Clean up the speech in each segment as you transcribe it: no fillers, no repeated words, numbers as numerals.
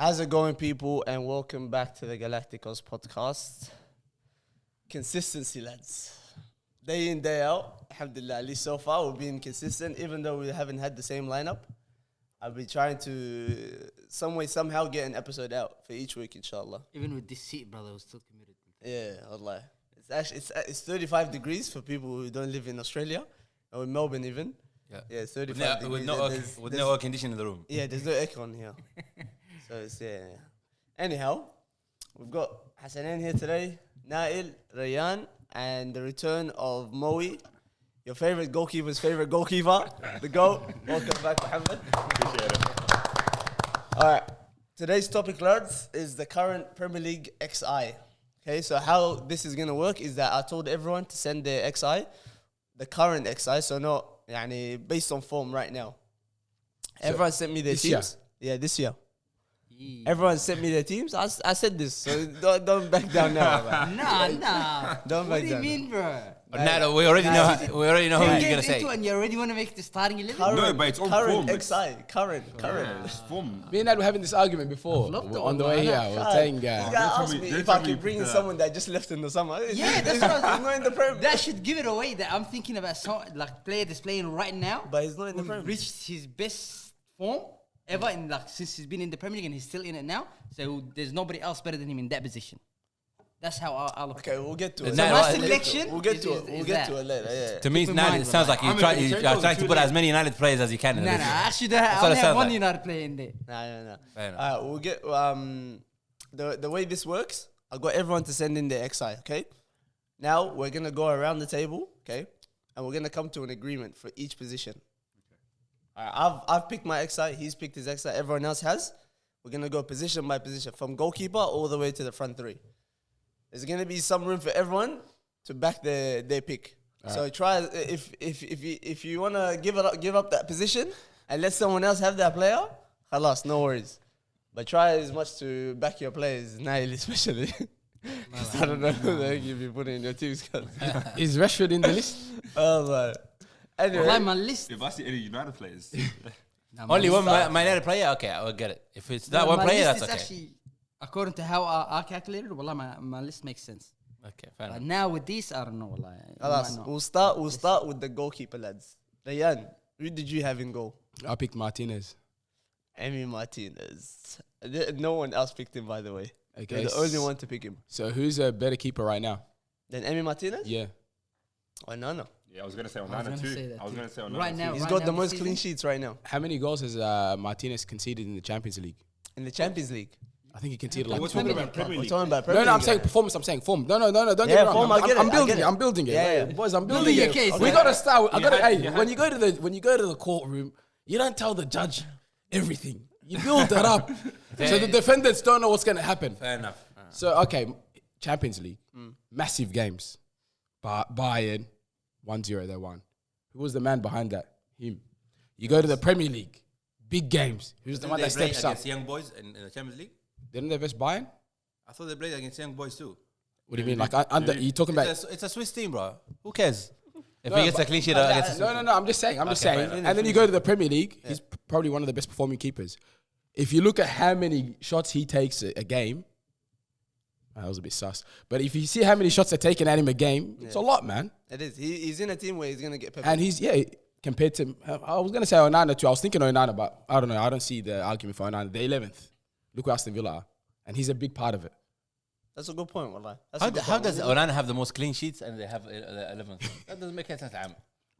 How's it going, people? And welcome back to the GalacticOz Podcast. Consistency, lads. Day in, day out. Alhamdulillah, at least so far we've been consistent, even though we haven't had the same lineup. I'll be trying to somehow get an episode out for each week, inshallah. Even with this seat, brother, we're still committed. Yeah, Allah. It's 35 degrees for people who don't live in Australia or in Melbourne even. Yeah, it's 35 degrees. With no air conditioning in the room. Yeah, there's no aircon here. So it's, yeah. Anyhow, we've got Hassanin here today, Nail, Rayan, and the return of Moe, your favorite goalkeeper's favorite goalkeeper, the GOAT. Welcome back, Mohammed. Appreciate it. All right. Today's topic, lads, is the current Premier League XI. Okay, so how this is going to work is that I told everyone to send their XI, the current XI, so not based on form right now. So everyone sent me their teams. Yeah, this year. Everyone sent me their teams. I said this, so don't back down now. Nah. Don't back down. What do you mean, bro? No, we already know who you're gonna say. And you already want to make the starting 11? No, but it's on current form. XI. Current. It's form. Me and Dad were having this argument before on the way here. We were saying, This guy asked me if I could bring in someone that just left in the summer. Yeah, that's what I was not in the Premier. That should give it away. That I'm thinking about some player that's playing right now, but he's not in the Premier. Reached his best form ever since he's been in the Premier League, and he's still in it now. So there's nobody else better than him in that position. That's how I look. Okay, we'll get to it. So my selection, we'll get to it later. Yeah. To me, it sounds like you try to put as many United players as you can. No, actually, I only have one United player in there. No. Alright, we'll get the way this works. I got everyone to send in their XI. Okay. Now we're gonna go around the table. Okay, and we're gonna come to an agreement for each position. I've picked my XI. He's picked his XI. Everyone else has. We're gonna go position by position from goalkeeper all the way to the front three. There's gonna be some room for everyone to back their pick. So try if you wanna give up that position and let someone else have that player. Khalas, no worries. But try as much to back your players, Nail especially. Because I don't know who the heck you'll be putting in your teams. is Rashford in the list? Oh man. Anyway, Well, my list. If I see any United players, Only one United player? Okay, I will get it. If it's that one player, that's okay. Actually, according to how I calculated, my list makes sense. Okay, fair enough. But now with this, I don't know. We'll start with the goalkeeper, lads. Rayan, who did you have in goal? I picked Martinez. Emi Martinez. No one else picked him, by the way. Okay, You're the only one to pick him. So who's a better keeper right now? Then Emi Martinez? Yeah. Oh, no. yeah, I was gonna say Onana too. I was gonna say Onana Right now, He's got the most clean sheets right now. How many goals has Martinez conceded in the Champions League? In the Champions League. I think he conceded like We're 2. talking about Premier We're League. talking about Premier League. I'm saying performance. I'm saying form. No, don't get me wrong. Form, I get it. I'm building it. Yeah. Boys, I'm Building building your it. case. We gotta start. When you go to the courtroom, you don't tell the judge everything. You build that up, so the defendants don't know what's gonna happen. Fair enough. So okay, Champions League, massive games. Bayern, 1-0 they won. Who was the man behind that? Him. You go to the Premier League, big games. Who's the one that steps up? Against young boys in the Champions League? Didn't they versus Bayern? I thought they played against young boys too. What do you mean? Like under? You talking about? It's a Swiss team, bro. Who cares? If he gets a clean sheet against No. I'm just saying. Fair And then you go to the Premier League. He's probably one of the best performing keepers. If you look at how many shots he takes a game, that was a bit sus. But if you see how many shots are taken at him a game, it's a lot, man. It is. He's in a team where he's going to get peppered. And compared to, I was going to say Onana too. I was thinking Onana, but I don't know. I don't see the argument for Onana. The 11th. Look where Aston Villa are. And he's a big part of it. That's a good point, wallah. How does Onana have the most clean sheets and they have the 11th? That doesn't make any sense.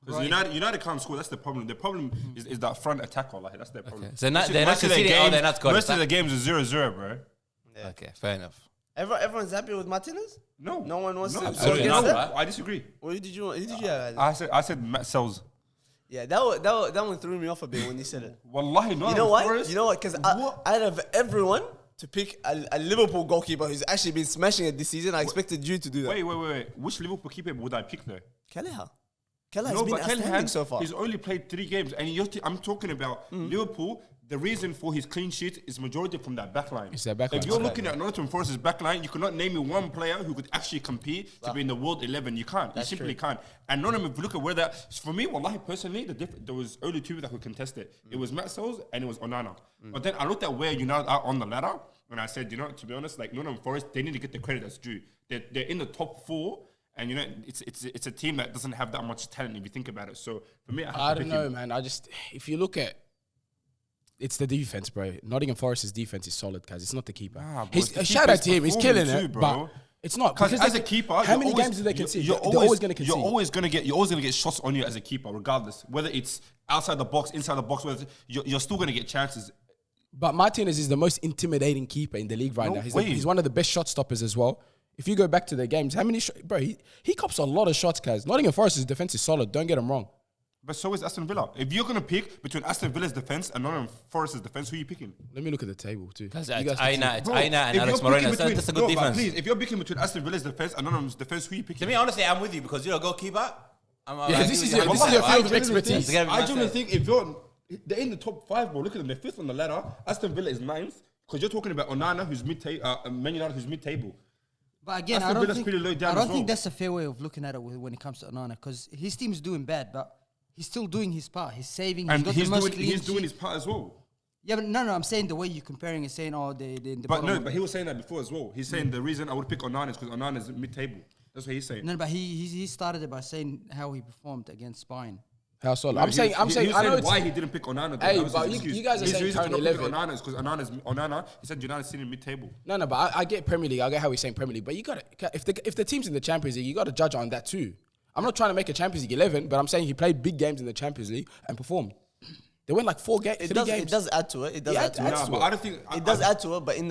Because United can't score. That's the problem. The problem is that front attacker. Like that's their problem. So they're not conceding or they're not scoring. Most of the games are 0-0, bro. Yeah. Okay, fair enough. Everyone's happy with Martinez? No. No one wants to. absolutely So not. I disagree. Who did you have? I said Matt Sells. Yeah, that one threw me off a bit when you said it. Wallahi, no. You know what? Because out of everyone to pick a Liverpool goalkeeper who's actually been smashing it this season, I expected you to do that. Wait. Which Liverpool keeper would I pick though? Kelleher has been outstanding so far. He's only played 3 games, and I'm talking about Liverpool. the reason for his clean sheet is majority from that back line. It's their back line. If you're looking at Nottingham Forest's back line, you cannot name me one player who could actually compete to be in the World 11. You can't. You simply can't. And Nottingham, if you look at where that... For me, wallahi, personally, there was only two that could contest it. It was Matt Sells and it was Onana. But then I looked at where United are on the ladder, and I said, to be honest, like Nottingham Forest, they need to get the credit that's due. They're in the top 4, and it's a team that doesn't have that much talent if you think about it. So for me, I don't know, man. If you look at, it's the defense, bro. Nottingham Forest's defense is solid, cuz it's not the keeper. Shout out to him, he's killing it, bro. It's not because as a keeper, how many games do they concede? They're always going to concede. You're always going to get shots on you as a keeper, regardless whether it's outside the box, inside the box. Whether you're still going to get chances. But Martinez is the most intimidating keeper in the league right now. He's one of the best shot stoppers as well. If you go back to the games, how many bro? He cops a lot of shots, guys. Nottingham Forest's defense is solid. Don't get him wrong. But so is Aston Villa. If you're going to pick between Aston Villa's defense and Nottingham Forest's defense, who are you picking? Let me look at the table too. It's Aina and Alex Moreno. That's a good defense. Please, if you're picking between Aston Villa's defense and Nottingham's defense, who are you picking? To me, honestly, I'm with you because you're a goalkeeper. This is your field of expertise. I genuinely think if they're in the top 5, bro. Look at them. They're 5th on the ladder. Aston Villa is 9th because you're talking about Onana, who's mid-table, Man United, who's mid-table. But again, I don't think that's a fair way of looking at it when it comes to Onana, because his team's doing bad, but he's still doing his part. He's saving. And he's doing his part as well. Yeah, but no, I'm saying the way you're comparing is saying, they're in the bottom. But he was saying that before as well. He's saying the reason I would pick Onana is because Onana is mid-table. That's what he's saying. No, but he started it by saying how he performed against Spine. How solid? No, I'm saying. I know why he didn't pick Onana. Hey, but you guys are saying current 11. Onana is because Onana. He said United sitting mid-table. No, but I get Premier League. I get how he's saying Premier League. But you got to if the team's in the Champions League, you got to judge on that too. I'm not trying to make a Champions League 11, but I'm saying he played big games in the Champions League and performed. They went like 4 games. It does add to it. It does add to it. But I don't think it does add to it. But in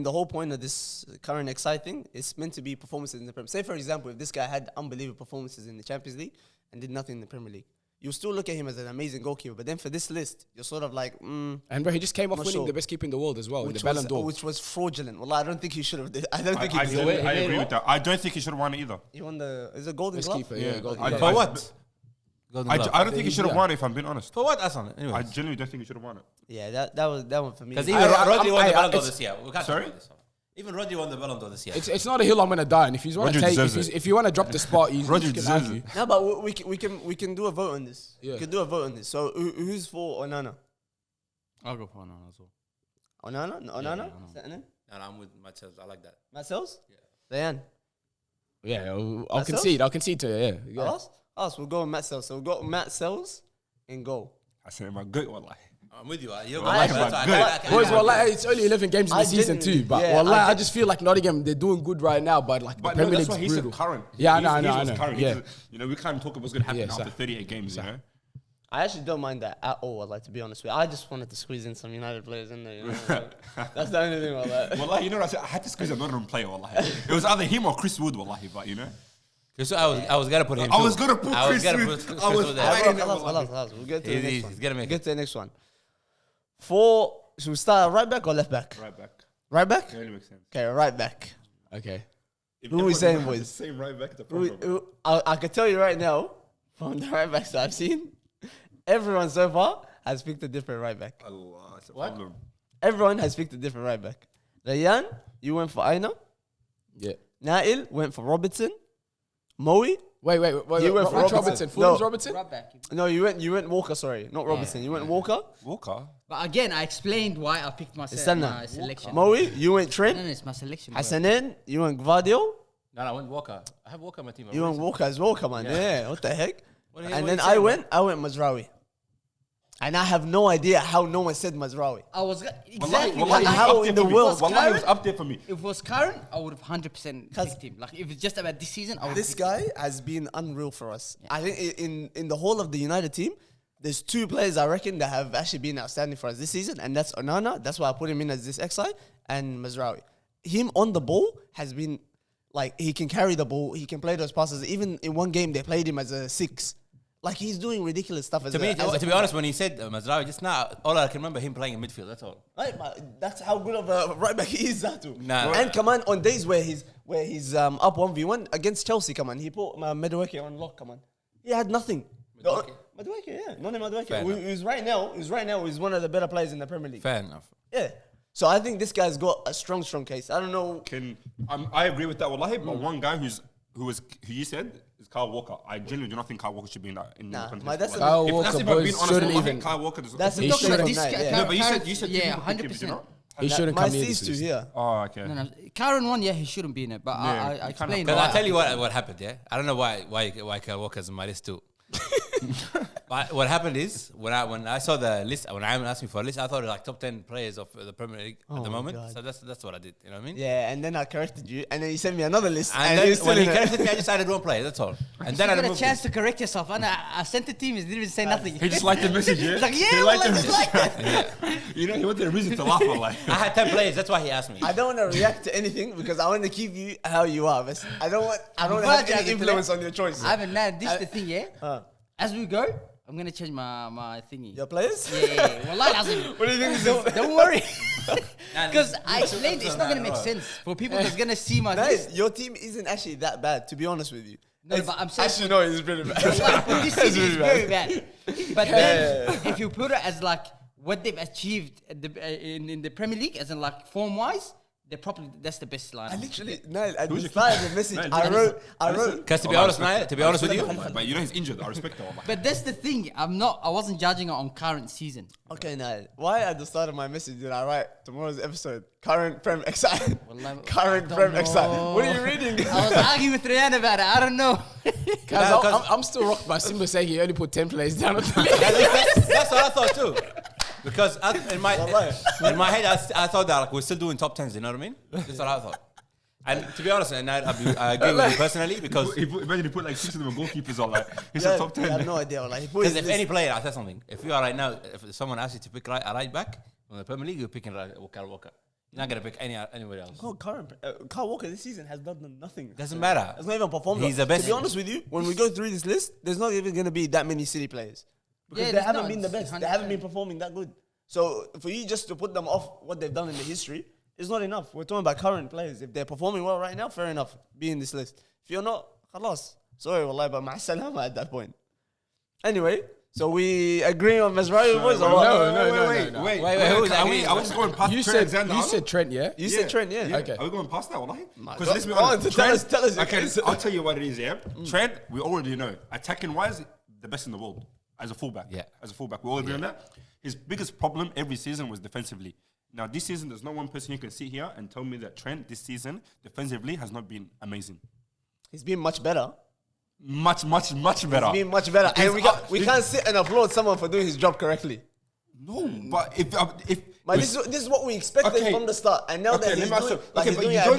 the whole point of this current exciting, it's meant to be performances in the Premier. Say for example, if this guy had unbelievable performances in the Champions League and did nothing in the Premier League, you still look at him as an amazing goalkeeper. But then for this list, you're sort of like, And bro, he just came off winning the best keeper in the world as well, in the Ballon d'Or, which was fraudulent. Well, I don't think he should have. I agree with that. I don't think he should have won it either. He won is it Golden best Glove? keeper. Yeah, Golden Glove. For what? I don't think he should have won it, if I'm being honest. For what, Asan? I genuinely don't think he should have won it. Yeah, that one for me. Because even Rodri won the Ballon d'Or this year. Sorry? Even Rodri won the Ballon d'Or this year. It's not a hill I'm gonna die on. If you want to take, if you want to drop the spot, Rodri deserves it. No, but we can do a vote on this. Yeah. We can do a vote on this. So who's for Onana? I'll go for Onana as well. Onana? No, I'm with Matt Sells. I like that. Matt Sells? Yeah. Diane? Yeah, I'll concede to it. Yeah. Us, we'll go with Matt Sells. So we'll go Matt Sells in goal. I said my good wallahi. I'm with you. Boys, it's only 11 games in the season too. But I just feel like Nottingham, they're doing good right now. But like the Premier League's brutal. He said current. Yeah, I know. Current. Yeah. We can't talk about what's going to happen after 38 games. You know? I actually don't mind that at all. I'd like to be honest with you. I just wanted to squeeze in some United players in there. That's the only thing about that. Wallahi, what I said? I had to squeeze a Nottingham player. Wallahi, it was either him or Chris Wood. Wallahi, but So I was gonna put him. I was gonna put Chris Wood. I was fighting him. We'll get to the next one. Get to the next one. Should we start right back or left back? Right back. Right back? It only makes sense. Okay, right back. Okay. Who are we saying, boys? Same right back. The problem. I can tell you right now, from the right backs that I've seen, everyone so far has picked a different right back. Allah, it's a problem. Everyone has picked a different right back. Rayan, you went for Aina. Yeah. Nail went for Robertson. Moe. Wait. You went for Robertson. No. Robertson? Right back. No, you went Walker. Sorry, not Robertson. You went Walker. Walker. But again, I explained why I picked my selection. Moe, you went Trent. No, it's my selection. Hassanin, you went Gvardiol. No, I went Walker. I have Walker on my team. You went Walker as well, come on. Yeah, what the heck? What And then I went Mazraoui. And I have no idea how no one said Mazraoui. I was exactly Wallahi, how in the world? Wallahi, it was up there for me. If it was Karen, I would have 100% picked him. Like if it's just about this season, I would. This guy has been unreal for us. Yeah. I think in the whole of the United team, there's 2 players I reckon that have actually been outstanding for us this season, and that's Onana. That's why I put him in as this XI, and Mazraoui. Him on the ball has been like he can carry the ball, he can play those passes. Even in one game, they played him as a 6. Like he's doing ridiculous stuff. To be honest, when he said Mazraoui just now, all I can remember him playing in midfield. That's all. Right, but that's how good of a right back he is. That too. Nah. And come on days where he's up 1v1 against Chelsea. Come on, he put Medoeke on lock. Come on, he had nothing. Madueke, yeah. Noni Madueke. Fair enough. Who's right now, he's one of the better players in the Premier League. Fair enough. Yeah. So I think this guy's got a strong case. I don't know. I agree with that, wallahi, but one guy who you said is Kyle Walker. I genuinely do not think Kyle Walker should be in the contest. My, that's Kyle If Walker, that's if I'm being boys, honest, shouldn't wallahi, even. Kyle Walker. That's He the should have. No, but you said yeah, two people picked him, 100%. He shouldn't My come near C's this to list. here. Oh, okay. No, Karen won, yeah, he shouldn't be in it. But Yeah, I you kinda explained Because why. I'll tell you what happened, yeah? I don't know why Kyle Walker's on my list too. But what happened is, when I saw the list, when Ayman asked me for a list, I thought it was like top 10 players of the Premier League at the my moment. God. So that's what I did, you know what I mean? Yeah, and then I corrected you, and then you sent me another list, And and then you're still when he in it. corrected me, I just added one player, that's all. And then I You got a removed chance it. to correct yourself, and I sent it to him. He didn't even say nothing. He just liked the message, yeah? He's like, He yeah, liked well, the I just like message. that. You know, he wanted a reason to laugh, wallahi. I had 10 players, that's why he asked me. I don't want to react to anything because I want to keep you how you are. But I don't want to have Virgin any influence on your choices. I haven't. Now, this is the thing, yeah? As we go, I'm going to change my thingy. Your players? Yeah. Wallahi lazim. What do you think this is? Don't worry. Nah, Because this- I explained it's not going to make sense for people that's going to see my Guys, list. your team isn't actually that bad, to be honest with you. No, but I'm saying- Actually, no, it's really bad. Wallahi, but this It's season is really very bad. But then, if you put it as like what they've achieved at in the Premier League, as in like form-wise, that's the best line. I literally, no, at the your start of the message, Man, I wrote, Because to be honest, man, to be honest with you, But you know he's injured. I respect that, wallahi. But that's the thing. I wasn't judging it on current season. okay, now, why at the start of my message did I write tomorrow's episode, current Prem XI? Wallahi, Current I don't Prem XI. know. What are you reading? I was arguing with Ryan about it. I don't know. Guys, I'm still rocked by Simba saying he only put 10 players down on the list. that's what I thought too. Because in my head, I thought that like we're still doing top 10s, you know what I mean? That's what I thought. And to be honest, and I agree with you personally because Imagine he put like 6 of them are goalkeepers on like he's Yeah, a top 10. I have no idea. Like, if any player, I'll tell something. If you are right now, if someone asks you to pick a right back from the Premier League, you're picking Kyle Walker. You're not gonna pick anybody else. Oh, Kyle Walker this season has done nothing. Doesn't matter. Has not even performed. He's the best. To be honest with you, when we go through this list, there's not even going to be that many City players because Yeah, they there's haven't not. been the It's best. They haven't 100%. been performing that good. So for you just to put them off what they've done in the history is not enough. We're talking about current players. If they're performing well right now, fair enough. Be in this list. If you're not, khalas. Sorry, wallahi, but ma'a salama at that point. Anyway, so we agree on Mesraoui boys or what? No. Wait, who's are we agreeing? just going past You Trent said Alexander-Arnold? Trent, yeah? You said Trent, yeah. Okay. Are we going past that, wallahi? Go- Because let's be go on, honest. tell us your Okay, case. I'll tell you what it is, yeah? Trent, we already know. Attacking wise, the best in the world. As a fullback. Yeah. As a fullback. We all agree on that. His biggest problem every season was defensively. Now, this season, there's no one person who can sit here and tell me that Trent, this season, defensively, has not been amazing. He's been much better. Much better. He's been much better. And we can't sit and applaud someone for doing his job correctly. No, but if But this is what we expected Okay. from the start. And now that let he's me ask doing, you. like Okay, he's but doing you it a don't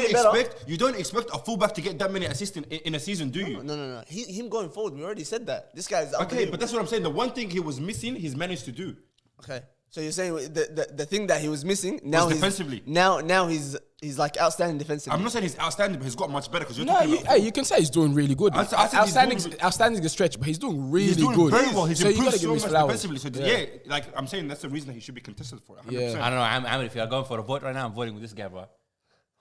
bit better. expect a fullback to get that many assists in a season, do you? No. Him going forward, we already said that. This guy is Okay, unbelievable. but that's what I'm saying. The one thing he was missing, he's managed to do. Okay. So you're saying the thing that he was missing now Was he's defensively. Now he's like outstanding defensively. I'm not saying he's outstanding, but he's got much better because you're No, talking about. you can say he's doing really good. I said he's Outstanding, doing- outstanding is a stretch, but he's doing really He's doing good. very well. He's so you improved gotta give so him his much flowers. defensively. So yeah, like I'm saying, that's the reason that he should be contested for it. 100%. Yeah. I don't know. I'm if you are going for a vote right now, I'm voting with this guy, bro.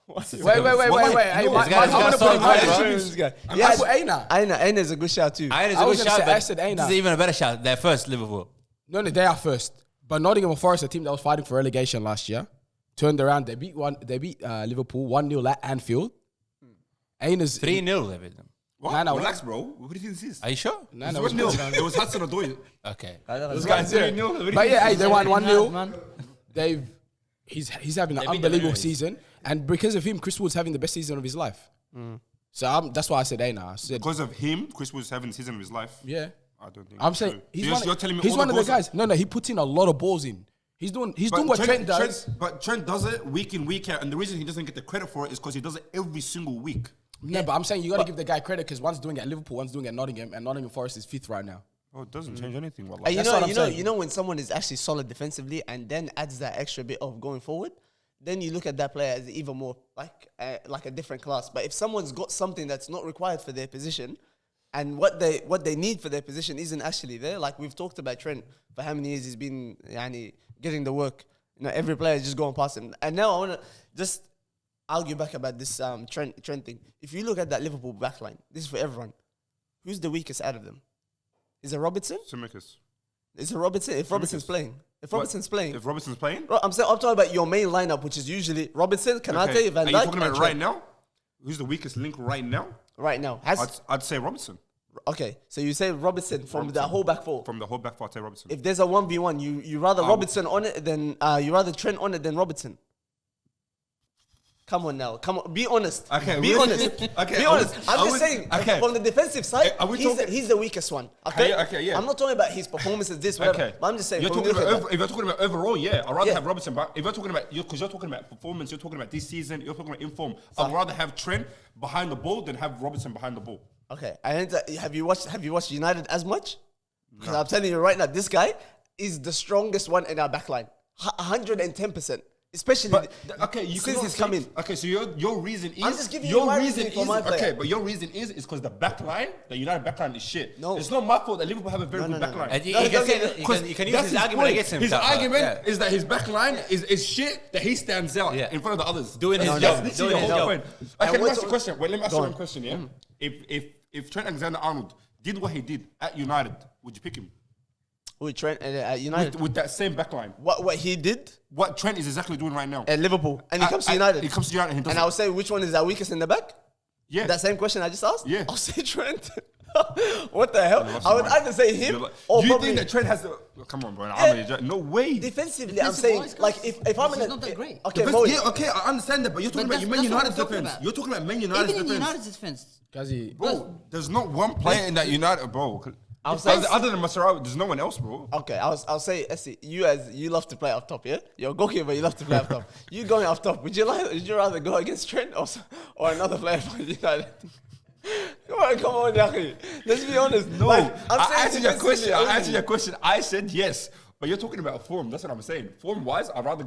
Wait. Hey, No, I'm this guy- gonna this put him guy- higher. This guy. I put Aina. Aina is a good shout too. Iron is I a was good gonna shout, say- I but said this Aina. is even a better shout. They're first, Liverpool. No, they are first. But Nottingham Forest, a team that was fighting for relegation last year, turned around. They beat Liverpool 1-0 at Anfield. Aina's 3-0, they beat them. What? Nah, nah, Relax, bro. What do you think this is? Are you sure? Nah, It nah, was it 1-0. It was Hudson Odoi. Okay. This guy's 3-0. But yeah, hey, they won 1-0. Man. He's having an They beat them unbelievable anyways. season, and because of him, Chris Wood's having the best season of his life. So that's why I said Aina. I said, Because of him, Chris was having the season of his life. yeah. I don't think. I'm that's saying true. he's So one, you're telling me he's all one of the goals- guys. No, he puts in a lot of balls in. He's doing But what Trent does. But Trent does it week in, week out, and the reason he doesn't get the credit for it is because he does it every single week. No, but I'm saying you got to give the guy credit because one's doing it at Liverpool, one's doing it at Nottingham, and Nottingham Forest is 5th right now. Oh, it doesn't change anything. Wallah. And That's what I'm saying. you know when someone is actually solid defensively and then adds that extra bit of going forward, then you look at that player as even more like a different class. But if someone's got something that's not required for their position, and what they need for their position isn't actually there, like we've talked about Trent for how many years he's been getting the work. You know, every player is just going past him. And now I want to just argue back about this Trent thing. If you look at that Liverpool backline, this is for everyone. Who's the weakest out of them? Is it Robertson? Tsimikas. Is it Robertson? If Robertson's playing. If Robertson's playing. If Robertson's playing? I'm talking about your main lineup, which is usually Robertson, Kanate, Okay. Van Are Dijk. you talking about and right Trent. now? Who's the weakest link right now? Right now. I'd say Robertson. Okay, so you say Robertson from the whole back four. From the whole back four, I'd say Robertson. If there's a 1v1, you rather Robertson on it than you rather Trent on it than Robertson. Come on now, come on, be honest. Okay, be honest. okay, be honest. I'm just saying, okay. from the defensive side, Are we he's talking- he's the weakest one. Okay, Okay, yeah. I'm not talking about his performances, this, whatever. Okay. But I'm just saying, You're from talking the about if you're talking about overall, yeah, I'd rather Yeah. have Robertson. But if you're talking about because you're talking about performance, you're talking about this season, you're talking about inform. I'd rather have Trent behind the ball than have Robertson behind the ball. Okay, have you watched United as much? Because I'm telling you right now, this guy is the strongest one in our backline, 110%. Especially Okay, you since cannot he's say- come in. Okay, so your reason is I'm just giving you my reasoning for my player. okay, but your reason is because the backline, the United backline is shit. No. It's not my fault that Liverpool have a very good backline. And you No, can don't say- get- you can use That's his argument point. against him. His argument is that his backline is shit, that he stands out Yeah. in front of the others. Doing his That's job. literally Doing the his whole job. point. And Okay, let me what's- ask you a question. Wait, let me ask Go you on. one question, yeah? If Trent Alexander-Arnold did what he did at United, would you pick him? With Trent at United. With that same backline. What he did What Trent is exactly doing right now. at Liverpool, and he comes to United. He comes to United and he does And I would say, which one is our weakest in the back? Yeah. That same question I just asked? Yeah. I'll say Trent. What the hell? lost I your would mind. either say him Do or you probably think that Trent has the... Come on, bro. No way. defensively. I'm saying, Defensive-wise, like, if I'm in he's a... not that great. Okay, Defense- Mo, yeah, okay, I understand that, but you're talking But about that's Man what I'm United's talking defense. about. You're talking about Man United's Even in defense. United's defense. Kazi, Bro, there's not one player in that United, bro. I'll say- Other than Masarawi, there's no one else, bro. Okay, I'll say, Essie, you love to play up top, yeah? You're a goalkeeper, you love to play up top. You going up top, would you rather go against Trent or another player for United? Come on, Yaki. Let's be honest. No, Like, I answered your question. defensively I answered only. your question. I said yes, but you're talking about form. That's what I'm saying. Form-wise, I'd rather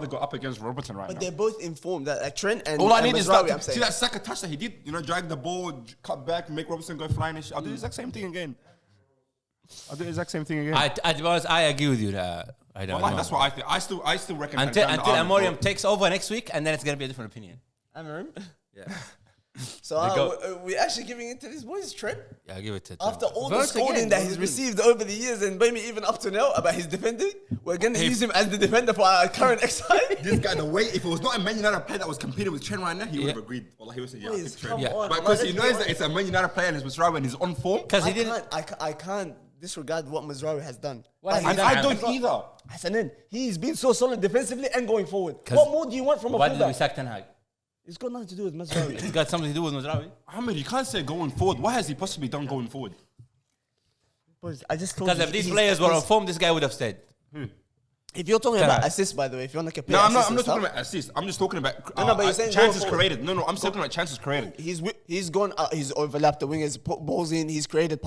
go up against Robertson right But now. they're both informed that like Trent and All I and need is Mazraoui, that. I'm See saying. that Saka touch that he did. You know, drag the ball, cut back, make Robertson go flying. And shit. I'll do the exact same thing again. I'll do the exact same thing again. To be honest, I agree with you. I don't Wallahi, know. that's what I think. I still reckon Until Alexander-Arnold, Amorim bro. takes over next week, and then it's gonna be a different opinion. Amorim. Yeah, So we're actually giving it to this boy's Trent yeah, I'll give it to. after all the Verse scolding again, that what he's do you received over the years and maybe even up to now about his defending. We're gonna use him as the defender for our current XI. This guy, the way, if it was not a Man United player that was competing with Trent right now, he would have agreed. Wallahi, he would say, yeah, I Please, pick Trent. come Yeah. on. But man, because he let's knows be that it's a Man United player and it's Masraoui and he's on form. Because he honest. didn't. I can't disregard what Mazraoui has done. What has he And done? I don't either. Hasanin, he's been so solid defensively and going forward. 'Cause What more do you want from a Why did we fullback? sack Ten Hag? It's got nothing to do with Mazraoui. It's got something to do with Mazraoui. Ahmed, you can't say going forward. What has he possibly done going forward? Boys, I just told Because you if these he's- players were on he's- form, this guy would have stayed. If you're talking Ten about Hag. assists, by the way, if you want to compare No, I'm not assists and talking stuff, about assists. I'm just talking about No, but you're saying chances going forward. created. No, I'm talking about chances created. He's gone. He's overlapped the wingers, put balls in. He's created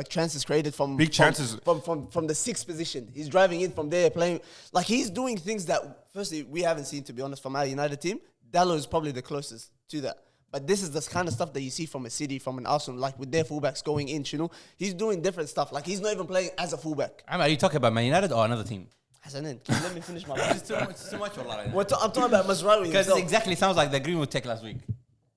chances created from Big chances. from the sixth position. He's driving in from there, playing like he's doing things that firstly we haven't seen, to be honest, from our United team. Dallo is probably the closest to that. But this is the kind of stuff that you see from a City, from an Arsenal, like with their fullbacks going in. You know, he's doing different stuff. Like he's not even playing as a fullback. Are you talking about Man United or another team? Hasanin, can you let me finish my point? It's too much. I'm talking about Mazraoui Because himself. it exactly sounds like the Greenwood take last week.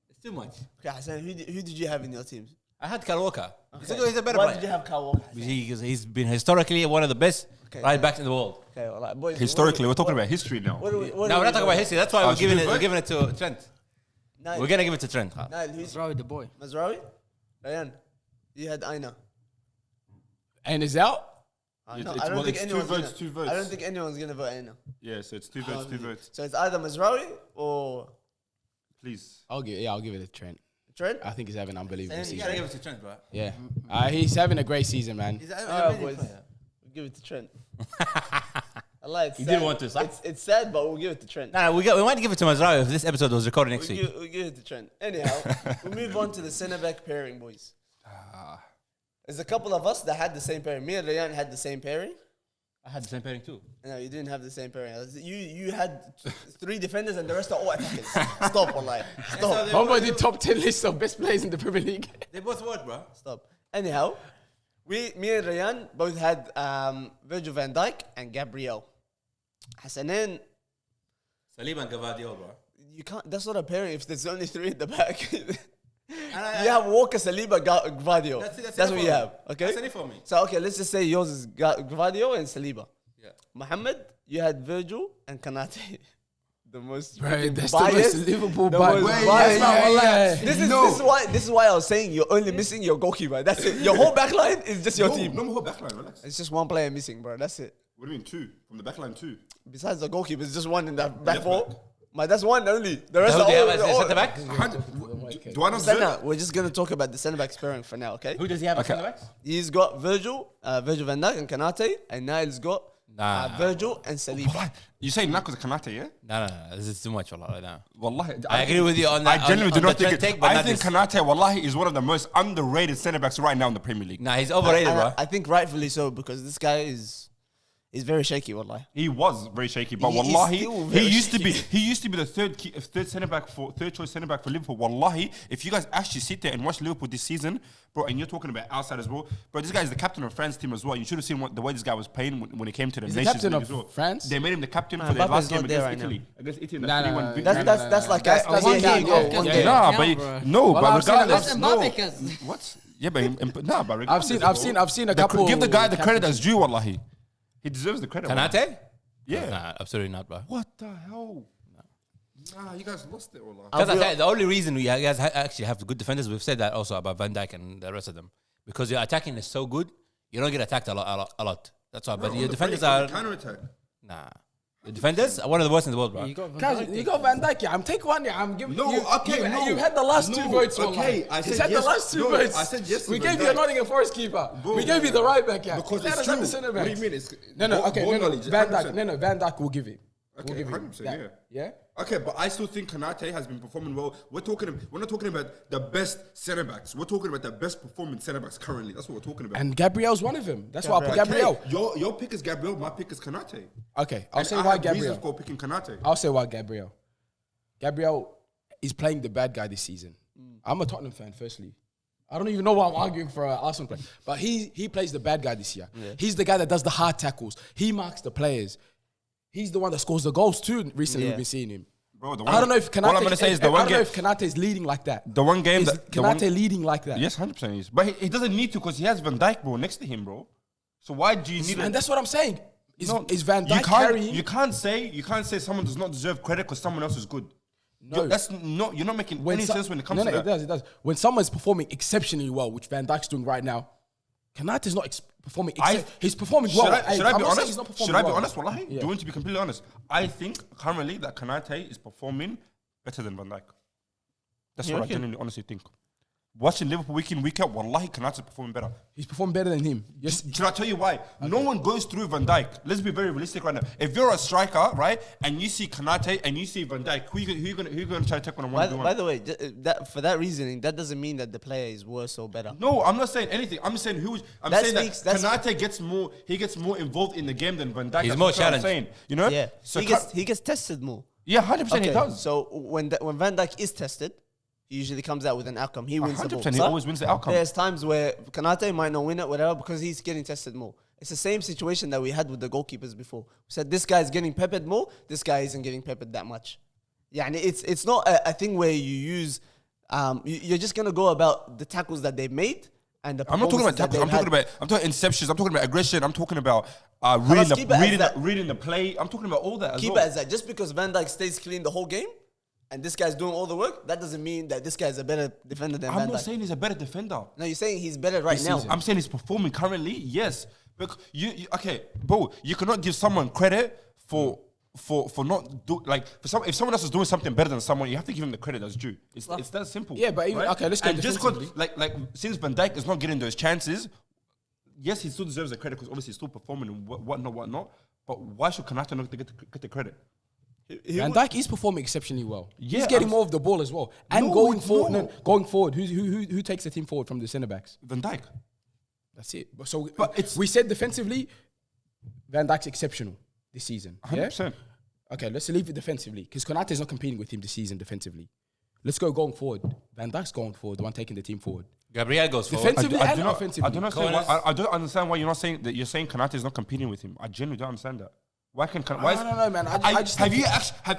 It's too much. Okay, Hasan, who did you have in your team? I had Kyle Walker. Okay. He's a better Why player. did you have Kyle Walker? He's been historically one of the best Okay, right yeah. backs in the world. Okay, well, like, boys, Historically, we're talking about history now. What do we, what No, do we're we not talking do? about history. That's why we're should giving we it. vote? We're giving it to Trent. Nile, We're gonna give it to Trent. Nile, who's Mazraoui, the boy. Mazraoui? Ryan, you had Aina. and is out. No, It's- I well, don't think it's two anyone's votes, gonna, two votes. I don't think anyone's gonna vote Aina. Yeah, so it's two votes. So it's either Mazraoui or Please. I'll give it to Trent. Trent. I think he's having an unbelievable You season. gotta give it to Trent, bro. Yeah, he's having a great season, man. Alright, boys. We'll give it to Trent. I lie. It's You sad. didn't want to, son. It's sad, but we'll give it to Trent. Nah, we might give it to Mazraoui if this episode was recorded next week. We'll give it to Trent. Anyhow, we move on to the centre back pairing, boys. There's a couple of us that had the same pairing. Me and Rayan had the same pairing. I had the same pairing too. No, you didn't have the same pairing. You had 3 defenders and the rest are all attackers. Stop, online. Stop. Homeboy did top 10 list of best players in the Premier League. They both work, bro. Stop. Anyhow, me and Rayan both had Virgil van Dijk and Gabriel. Hasanin, Saliba and Gavadio, bro. you can't. That's not a pairing if there's only 3 in the back. You have Walker, Saliba, Gvardio. That's what you have. Okay. That's it for me. So okay, let's just say yours is Gvardio and Saliba. Yeah. Mohammed, you had Virgil and Kanate. The most Right, that's biased, the most Liverpool the bias. most Wait, biased. yeah. This is why I was saying you're only missing your goalkeeper. That's it. Your whole backline is just your team. No more backline, relax. It's just one player missing, bro. That's it. What do you mean two? From the backline, two? Besides the goalkeeper, it's just one in that back left four. back. Man, that's one only. The rest Who are do you have all. as centre back? Do I not deserve? Centre. We're just gonna talk about the centre back pairing for now, okay? Who does he have at Okay. centre backs? He's got Virgil van Dijk and Kanate, and Niall's got Virgil and Saliba. What? You say Nako's a Kanate, yeah? No. This is too much, wallah, now. Wallahi. I agree with you on that. I genuinely on do not the think take, it. but I not think this. Kanate, wallahi, is one of the most underrated centre backs right now in the Premier League. Nah, he's overrated, And bro. I think rightfully so because this guy is very shaky, wallahi. He was very shaky, but He's wallahi, still very he used to be the third choice centre back for Liverpool. Wallahi, if you guys actually sit there and watch Liverpool this season, bro, and you're talking about outside as well, bro, this guy is the captain of France team as well. You should have seen the way this guy was playing when it came to the He's the Nations captain League of as well. France? They made him the captain for the Mbappe's last not game there against right Italy. Against Italy, in the Nah, 3-1 nah, victory. That's like That's that's one one game. game. One Yeah, game. Nah, Yeah, but bro. no, Well, but I've seen- regardless, That's no. Mbappe, cuz. What? Yeah, but nah, but regardless, I've seen a couple. Give the guy the credit that's due, wallahi. He deserves the credit. wallahi. Kanate? Yeah. Nah, absolutely not, bro. What the hell? Nah, you guys lost it, wallahi. Because I said the only reason we guys actually have good defenders, we've said that also about Van Dijk and the rest of them, because your attacking is so good, you don't get attacked a lot. That's why. But your defenders are counter-attack. nah. The defenders are one of the worst in the world, bro. You got Van Guys, Dijk. you got Van Dijk. Yeah, I'm taking one. Yeah, I'm giving. No, you, okay, you, no. You've had the last No, two votes. okay, wallahi. I He's said had yes. the last two No, votes. I said yes to We Van gave you a Dijk. Nottingham Forest keeper. Bro, we gave you the right back. Yeah, Because That it's is not true. the centre What do you backs. mean? It's No, okay, ball no, knowledge, Van 100%. Dijk. No, Van Dijk will give it. Okay, We'll give it 100%, that. Yeah. Okay, but I still think Kanate has been performing well. We're not talking about the best centre backs. We're talking about the best performing centre backs currently. That's what we're talking about. And Gabriel's one of them. That's why I put Okay, Gabriel. your pick is Gabriel. My pick is Kanate. Okay, I'll And say I why have Gabriel. reasons for picking Kanate. I'll say why Gabriel. Gabriel is playing the bad guy this season. I'm a Tottenham fan, firstly. I don't even know why I'm arguing for an Arsenal player. But he plays the bad guy this year. He's the guy that does the hard tackles. He marks the players. He's the one that scores the goals too. Recently, we've been seeing him. Bro, I don't know if Kanate. All I'm gonna say is I don't know if Kanate is leading like that. the one game Is that the one, Kanate leading like that? yes, 100% is. But he doesn't need to because he has Van Dijk, bro, next to him, bro. So why do you need? And that's what I'm saying. Is Van you Dijk can't, carrying? You can't say someone does not deserve credit because someone else is good. No. That's not. You're not making any sense when it comes to that. It does. When someone's performing exceptionally well, which Van Dijk's doing right now, Kanate's not performing. He's performing well. Should I I'm be not saying honest? he's not performing Should I be well. honest? Wallahi, Yeah. do you want to be completely honest? I think currently that Kanate is performing better than Van Dijk. That's You what I reckon? genuinely honestly think. Watching Liverpool week in, week out, wallahi, Kanate's performing better. He's performing better than him. Yes. Should I tell you why? No one goes through Van Dijk. Let's be very realistic right now. If you're a striker, right, and you see Kanate and you see Van Dijk, who you gonna try to take on a By 1v1? the way, for that reasoning, that doesn't mean that the player is worse or better. No, I'm not saying anything. I'm saying I'm That saying speaks- that that's- Kanate gets more involved in the game than Van Dijk. He's That's more what I'm challenged. saying, you know? Yeah, So he gets tested more. yeah, 100% he Okay, does. So when Van Dijk is tested, he usually comes out with an outcome. He wins the ball. 100%, he But always wins the outcome. There's times where Kanate might not win it, whatever, because he's getting tested more. It's the same situation that we had with the goalkeepers before. We said this guy's getting peppered more, this guy isn't getting peppered that much. Yeah, and it's not a thing where you use, you're just going to go about the tackles that they've made and the I'm not talking about performances that tackles. they've I'm talking about interceptions. I'm talking about aggression. I'm talking about let's keep it as that. reading the play. I'm talking about all that as Keep well. it as that. Just because Van Dijk stays clean the whole game and this guy's doing all the work, that doesn't mean that this guy's a better defender than I'm Van not Dijk. saying he's a better defender. No, you're saying he's better right now. I'm saying he's performing currently. Yes, but okay, bro. You cannot give someone credit for not do like if someone else is doing something better than someone, you have to give him the credit that's due. It's that simple. Yeah, but even- okay, let's go And just because defensively. like since Van Dijk is not getting those chances, yes, he still deserves the credit because obviously he's still performing and whatnot. But why should Kanate not get the credit? Van Dijk is performing exceptionally well. Yeah, He's getting I'm- more of the ball as well. And No, going it's forward, not. going forward, who takes the team forward from the centre backs? Van Dijk. That's it. So, But it's- we said defensively, Van Dijk's exceptional this season. 100%. Yeah? Okay, let's leave it defensively because Konate is not competing with him this season defensively. Let's go going forward. Van Dijk's going forward, the one taking the team forward. Gabriel goes forward. Defensively and offensively. I don't understand why you're not saying that. You're saying Kanate is not competing with him. I genuinely don't understand that. Why can why? I don't know, man. Have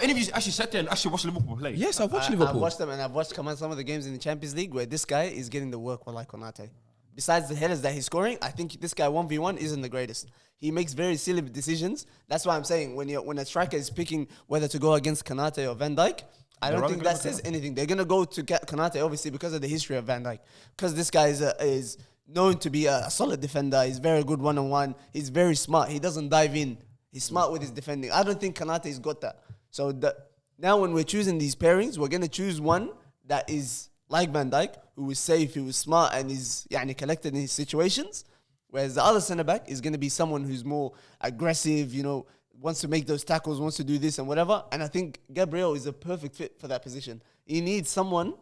any of you actually sat there and actually watched Liverpool play? Yes, I've watched I've Liverpool. watched them, and I've watched some of the games in the Champions League where this guy is getting the work like Konate. Besides the headers that he's scoring, I think this guy 1v1 isn't the greatest. He makes very silly decisions. That's why I'm saying when a striker is picking whether to go against Konate or Van Dijk, I don't think that says anything. They're gonna go to Konate obviously because of the history of Van Dijk, because this guy is known to be a solid defender. He's very good one-on-one. He's very smart. He doesn't dive in. He's smart with his defending. I don't think Konate's got that. So now when we're choosing these pairings, we're gonna choose one that is like Van Dijk, who is safe, who is smart, and is collected in his situations. Whereas the other centre back is going to be someone who's more aggressive, wants to make those tackles, wants to do this and whatever. And I think Gabriel is a perfect fit for that position. You need someone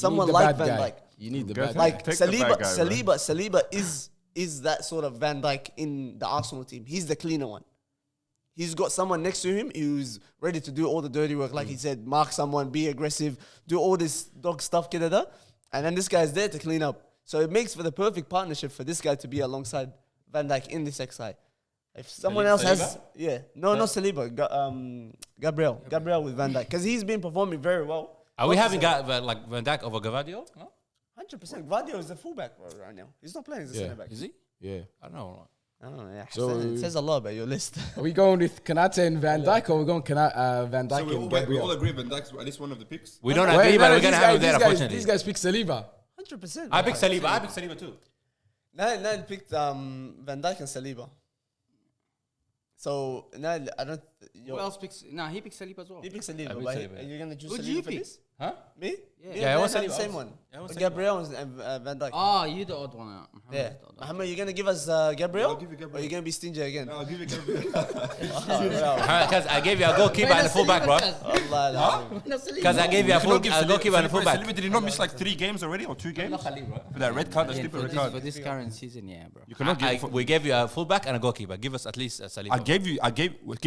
like Van Dijk. You need the bad Like guy. Saliba is that sort of Van Dijk in the Arsenal team. He's the cleaner one. He's got someone next to him who's ready to do all the dirty work, like he said, mark someone, be aggressive, do all this dog stuff, and then this guy's there to clean up. So it makes for the perfect partnership for this guy to be alongside Van Dijk in this XI. If someone else has, not Saliba, Gabriel with Van Dijk, because he's been performing very well. Are we having got like Van Dijk over Gavadio? No? 100%. Gvardiol is the fullback right now. He's not playing as a centre back. Is he? Yeah. I don't know. I don't know. Yeah. So- it says a lot about your list. Are we going with Konate and Van Dijk, or are we going Van Dijk So we and all Gabriel? agree Van Dijk's at least one of the picks. We don't Wait, agree, no, but we're these gonna have him there. guys- Unfortunately, These guys pick Saliba. 100%. I picked Saliba. I picked Saliba too. Nail picked Van Dijk and Saliba. So Nail, I don't. Who else picks? Nah, he picks Saliba as well. He picked Saliba. I picked But Saliba. you're gonna choose Who do Saliba you for pick? this? Huh? Me? Yeah, I want the Saliba. same one. I want Saliba. Gabriel and Van Dijk. Oh, you the odd one out. Yeah. Muhammad, you're gonna give us Gabriel? I'll give you Gabriel. Or you're gonna be stingy again? I'll give you Gabriel. Because I gave you a goalkeeper and a fullback, bro. Because I gave you a goalkeeper and a fullback. Saliba, did he not miss like 3 games already or 2 games? For that red card, that stupid red card. For this current season, yeah, bro. You cannot give. We gave you a fullback and a goalkeeper. Give us at least a Saliba. Give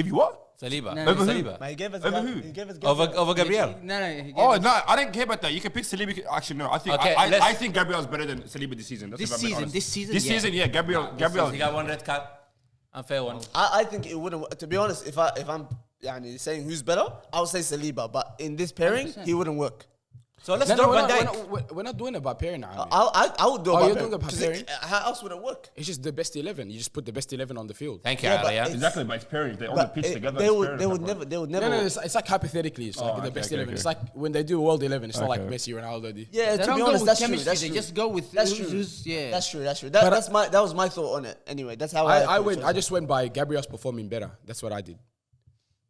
you what? Saliba. No, Over no, Saliba. But he gave us Over Gab- who? He gave us Over Gabriel. Gabriel. No, he gave Oh us- no, I didn't care about that. You can pick Saliba. Actually, no. I think Okay, I think Gabriel's better than Saliba this season. That's This if I'm being season, honest. this season, yeah. yeah. Gabriel. He got 1 red card. Unfair one. I think it wouldn't. To be honest, if I'm saying who's better, I would say Saliba. But in this pairing, 100%. he wouldn't work. So let's No, drop we're Van not- Dijk. we're not doing it by pairing now. I would do Oh, about you're pairing. doing about 'Cause pairing? how else would it work? It's just the best 11. You just put the best 11 on the field. Thank you, Yeah, but Arya. Exactly, but it's pairing. They're on the But pitch together. they it's would pairing, bro. never. No, it's like hypothetically. It's like the best 11. It's like when they do World 11. It's not like Messi, Ronaldo. Yeah, They to don't be go honest, with that's true. chemistry, That's they true. just go with That's who's- true. who's- yeah. That's true. That was my thought on it. Anyway, that's how I just went by Gabriel's performing better. That's what I did.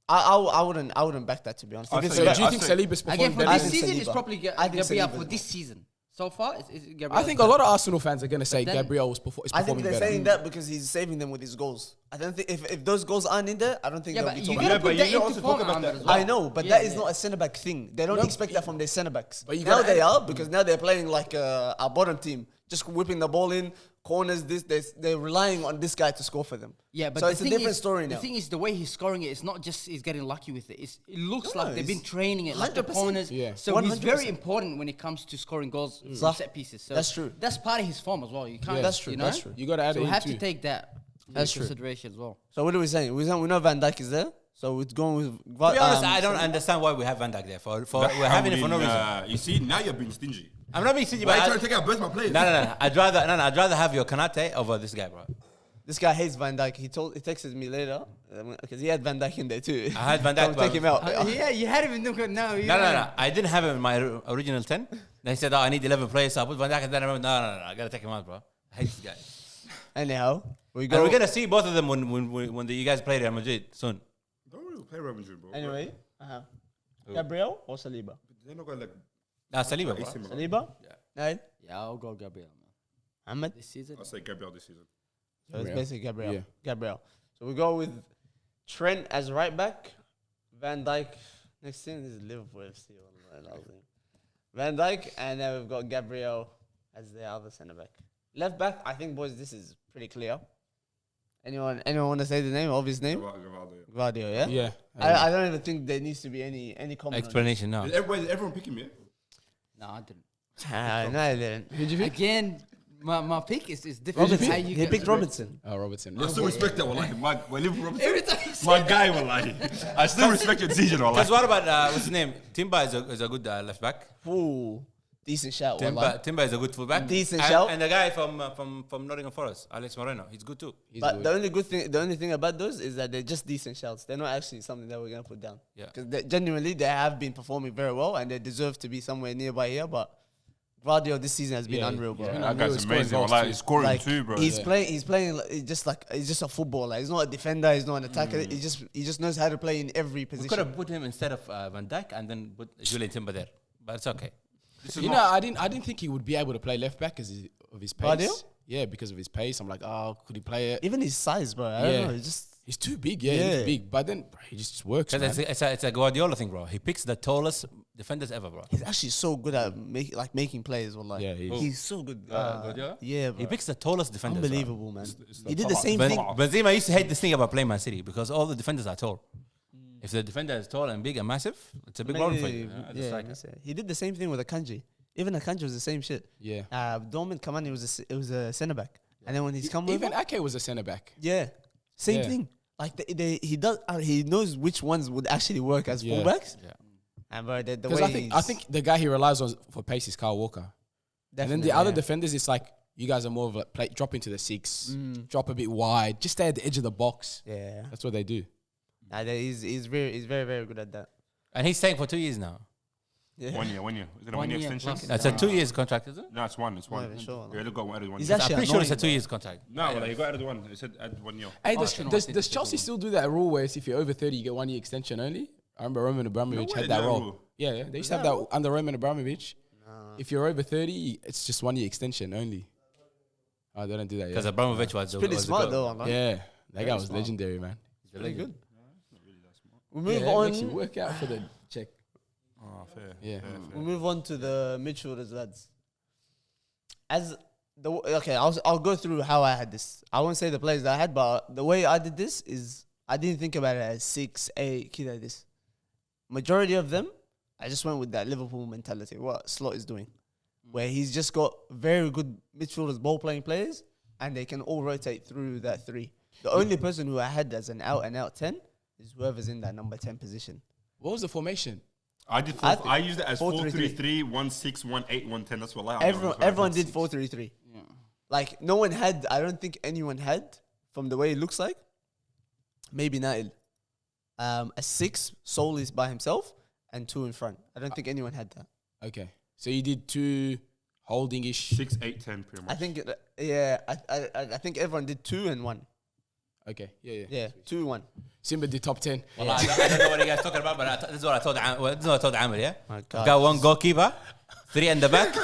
I wouldn't back that, to be honest. I'll If it's say- So ba- do you I'll think say- Saliba's Again, performing for better? I this think season, Saliba. it's probably I think Gabriel Saliba. for this season. So far, it's Gabriel. I think a lot of Arsenal fans are going to say then- Gabriel is I think performing they're better. saying that because he's saving them with his goals. I don't think if those goals aren't in there, I don't think Yeah, they'll but be you talking. gotta Yeah, put but that you into also form talk about under that. as well. I know, but Yeah, that is yeah. not a centre back thing. They don't expect that from their centre backs. But you Now gotta they add- are because now they're playing like a bottom team, just whipping the ball in corners. They're relying on this guy to score for them. Yeah, but so the it's a thing different is, story now. The thing is, the way he's scoring it, it's not just he's getting lucky with it. It looks No, like they've been it's training it, like the 100%. corners. Yeah. So he's 100%. very important when it comes to scoring goals from set pieces. So That's true. That's part of his form as well. You can't. Yeah. That's true, You know? that's true. You got to add So it we in have too. to take that That's into true. consideration as well. So what are we saying? We know Van Dijk is there, so it's going with. To be honest, I don't understand why we have Van Dijk there. We're having it for no reason. You see, now you're being stingy. I'm not being stingy, Why but are you trying to take out both my players? no. I'd rather have your Kanate over this guy, bro. This guy hates Van Dijk. He texted me later because he had Van Dijk in there too. I had Van Dijk, Don't take him out. Yeah, you had him in the no. No. I didn't have him in my original 10. Then he said, I need 11 players. So I put Van Dijk and then I remember, no. I got to take him out, bro. I hate this guy. Anyhow, we And go. we're going to see both of them when you guys play Real Madrid soon. Don't really play Real Madrid, bro. Anyway, Gabriel or Saliba? They're not going like. Nah, Saliba, bro. AC Milan. Saliba? Yeah. Nail? Yeah, I'll go Gabriel, man. Ahmed? This season. I'll say Gabriel this season. So it's Gabriel. basically Gabriel. Yeah. Gabriel. So we go with Trent as right back, Van Dijk. Next thing is Liverpool FC. Van Dijk, and then we've got Gabriel as the other centre back. Left back, I think, boys, this is pretty clear. Anyone want to say the name? Obvious name? Gvardiol, yeah. Yeah. I don't even think there needs to be any comment. Explanation, no. Is everyone picking me? No, I didn't. No, I didn't. Who do you think? Again, My pick is different. Robinson. How you He get- picked Robinson. Oh, Robertson. I still respect that, wallahi. My Liverpool Robinson. Every time you say My guy, wallahi. I still respect your decision, Because wallahi. what about what's his name? Timber is a good left back. Ooh, decent shout. wallah. Timber is a good fullback. Decent and, shout. and the guy from Nottingham Forest, Alex Moreno, he's good too. He's But good. the only thing about those is that they're just decent shouts. They're not actually something that we're gonna put down. Yeah. Because genuinely they have been performing very well and they deserve to be somewhere nearby here. But Guardiola this season has been Yeah, unreal, bro. yeah. That guy's Scoring amazing, goals wallahi. too. He's scoring Like too, bro. he's playing he's just a footballer. He's not a defender. He's not an attacker. He just knows how to play in every We could position. have put him instead of Van Dijk and then put Julian Timber there, but it's okay. This is You not- know, I didn't think he would be able to play left back because of his pace. Guardiola? Yeah, because of his pace. I'm like, oh, could he play it? Even his size, bro. I Yeah. don't know. It's just He's too big. Yeah, Yeah. he's big. But then bro, he just works, man. Because it's a Guardiola thing, bro. He picks the tallest defenders ever, bro. he's actually so good at making plays. Wallah. Yeah, he is. he's so good. Guardiola? Yeah, bro. He picks the tallest defenders. bro. Unbelievable, man. it's He the did the top. same Ben- thing. Benzema used to hate this thing about playing Man City because all the defenders are tall. If the defender is tall and big and massive, it's a big problem for you. Yeah, that's it. He did the same thing with Akanji. Even Akanji was the same shit. Yeah. Dorman Kamani was a centre back, and then when he's come Even over, Ake was a centre back. yeah, same Yeah. thing. Like he does, he knows which ones would actually work as Yeah. fullbacks. Yeah. And bro, the Because way I think the guy he relies on for pace is Kyle Walker. And then definitely, the other yeah. defenders, it's like you guys are more of like drop into the six, Mm. drop a bit wide, just stay at the edge of the box. Yeah, That's what they do. he's very good at that. And he's staying for 2 years now. Yeah. 1 year, 1 year. Is it a 1 1 year year extension? plus. That's a 2 years contract, is it? No, it's one. It's Not one. even sure, Yeah, look, got added 1 He's year. I'm actually pretty sure it's a annoying, 2 bro. years contract. No, well, you got added one. It said add 1 year. Hey, Oh, does, sure, no, I does, think does it's Chelsea good. still do that rule where it's if you're over 30, you get 1 year extension only? I remember Roman Abramovich way, had that that rule. rule. Yeah, yeah, they used to have that under Roman Abramovich. If you're over 30, it's just 1 year extension only. Oh, they don't do that. Because Yeah, Abramovich was the Pretty was the smart goal. though, man. yeah, that guy was legendary, man. Pretty good. We Yeah, move it makes you on. work out for the check. Oh, fair. Yeah. We move on to the midfielders, lads. I'll go through how I had this. I won't say the players that I had, but the way I did this is I didn't think about it as 6, 8, kid like this. Majority of them, I just went with that Liverpool mentality. What Slot is doing, where he's just got very good midfielders, ball playing players, and they can all rotate through that 3. The only person who I had as an out and out 10 is whoever's in that number 10 position. What was the formation? I did. I think I used it as 4-3-3. 4-3-3, 1-6, 1-8, 1-10. That's what I. Everyone did 4-3-3. Like no one had. I don't think anyone had from the way it looks like. Maybe Nail. A 6 solely by himself and 2 in front. I don't think anyone had that. Okay, so you did 2 holding-ish. 6, 8, 10, pretty much. I think I think everyone did 2 and 1. Okay, yeah. Yeah, 2 1. Simba did top 10. Well, I don't know what you guys talking about, but this is what I told this is what I told Amir, yeah? My We've God. got 1 goalkeeper, 3 in the back,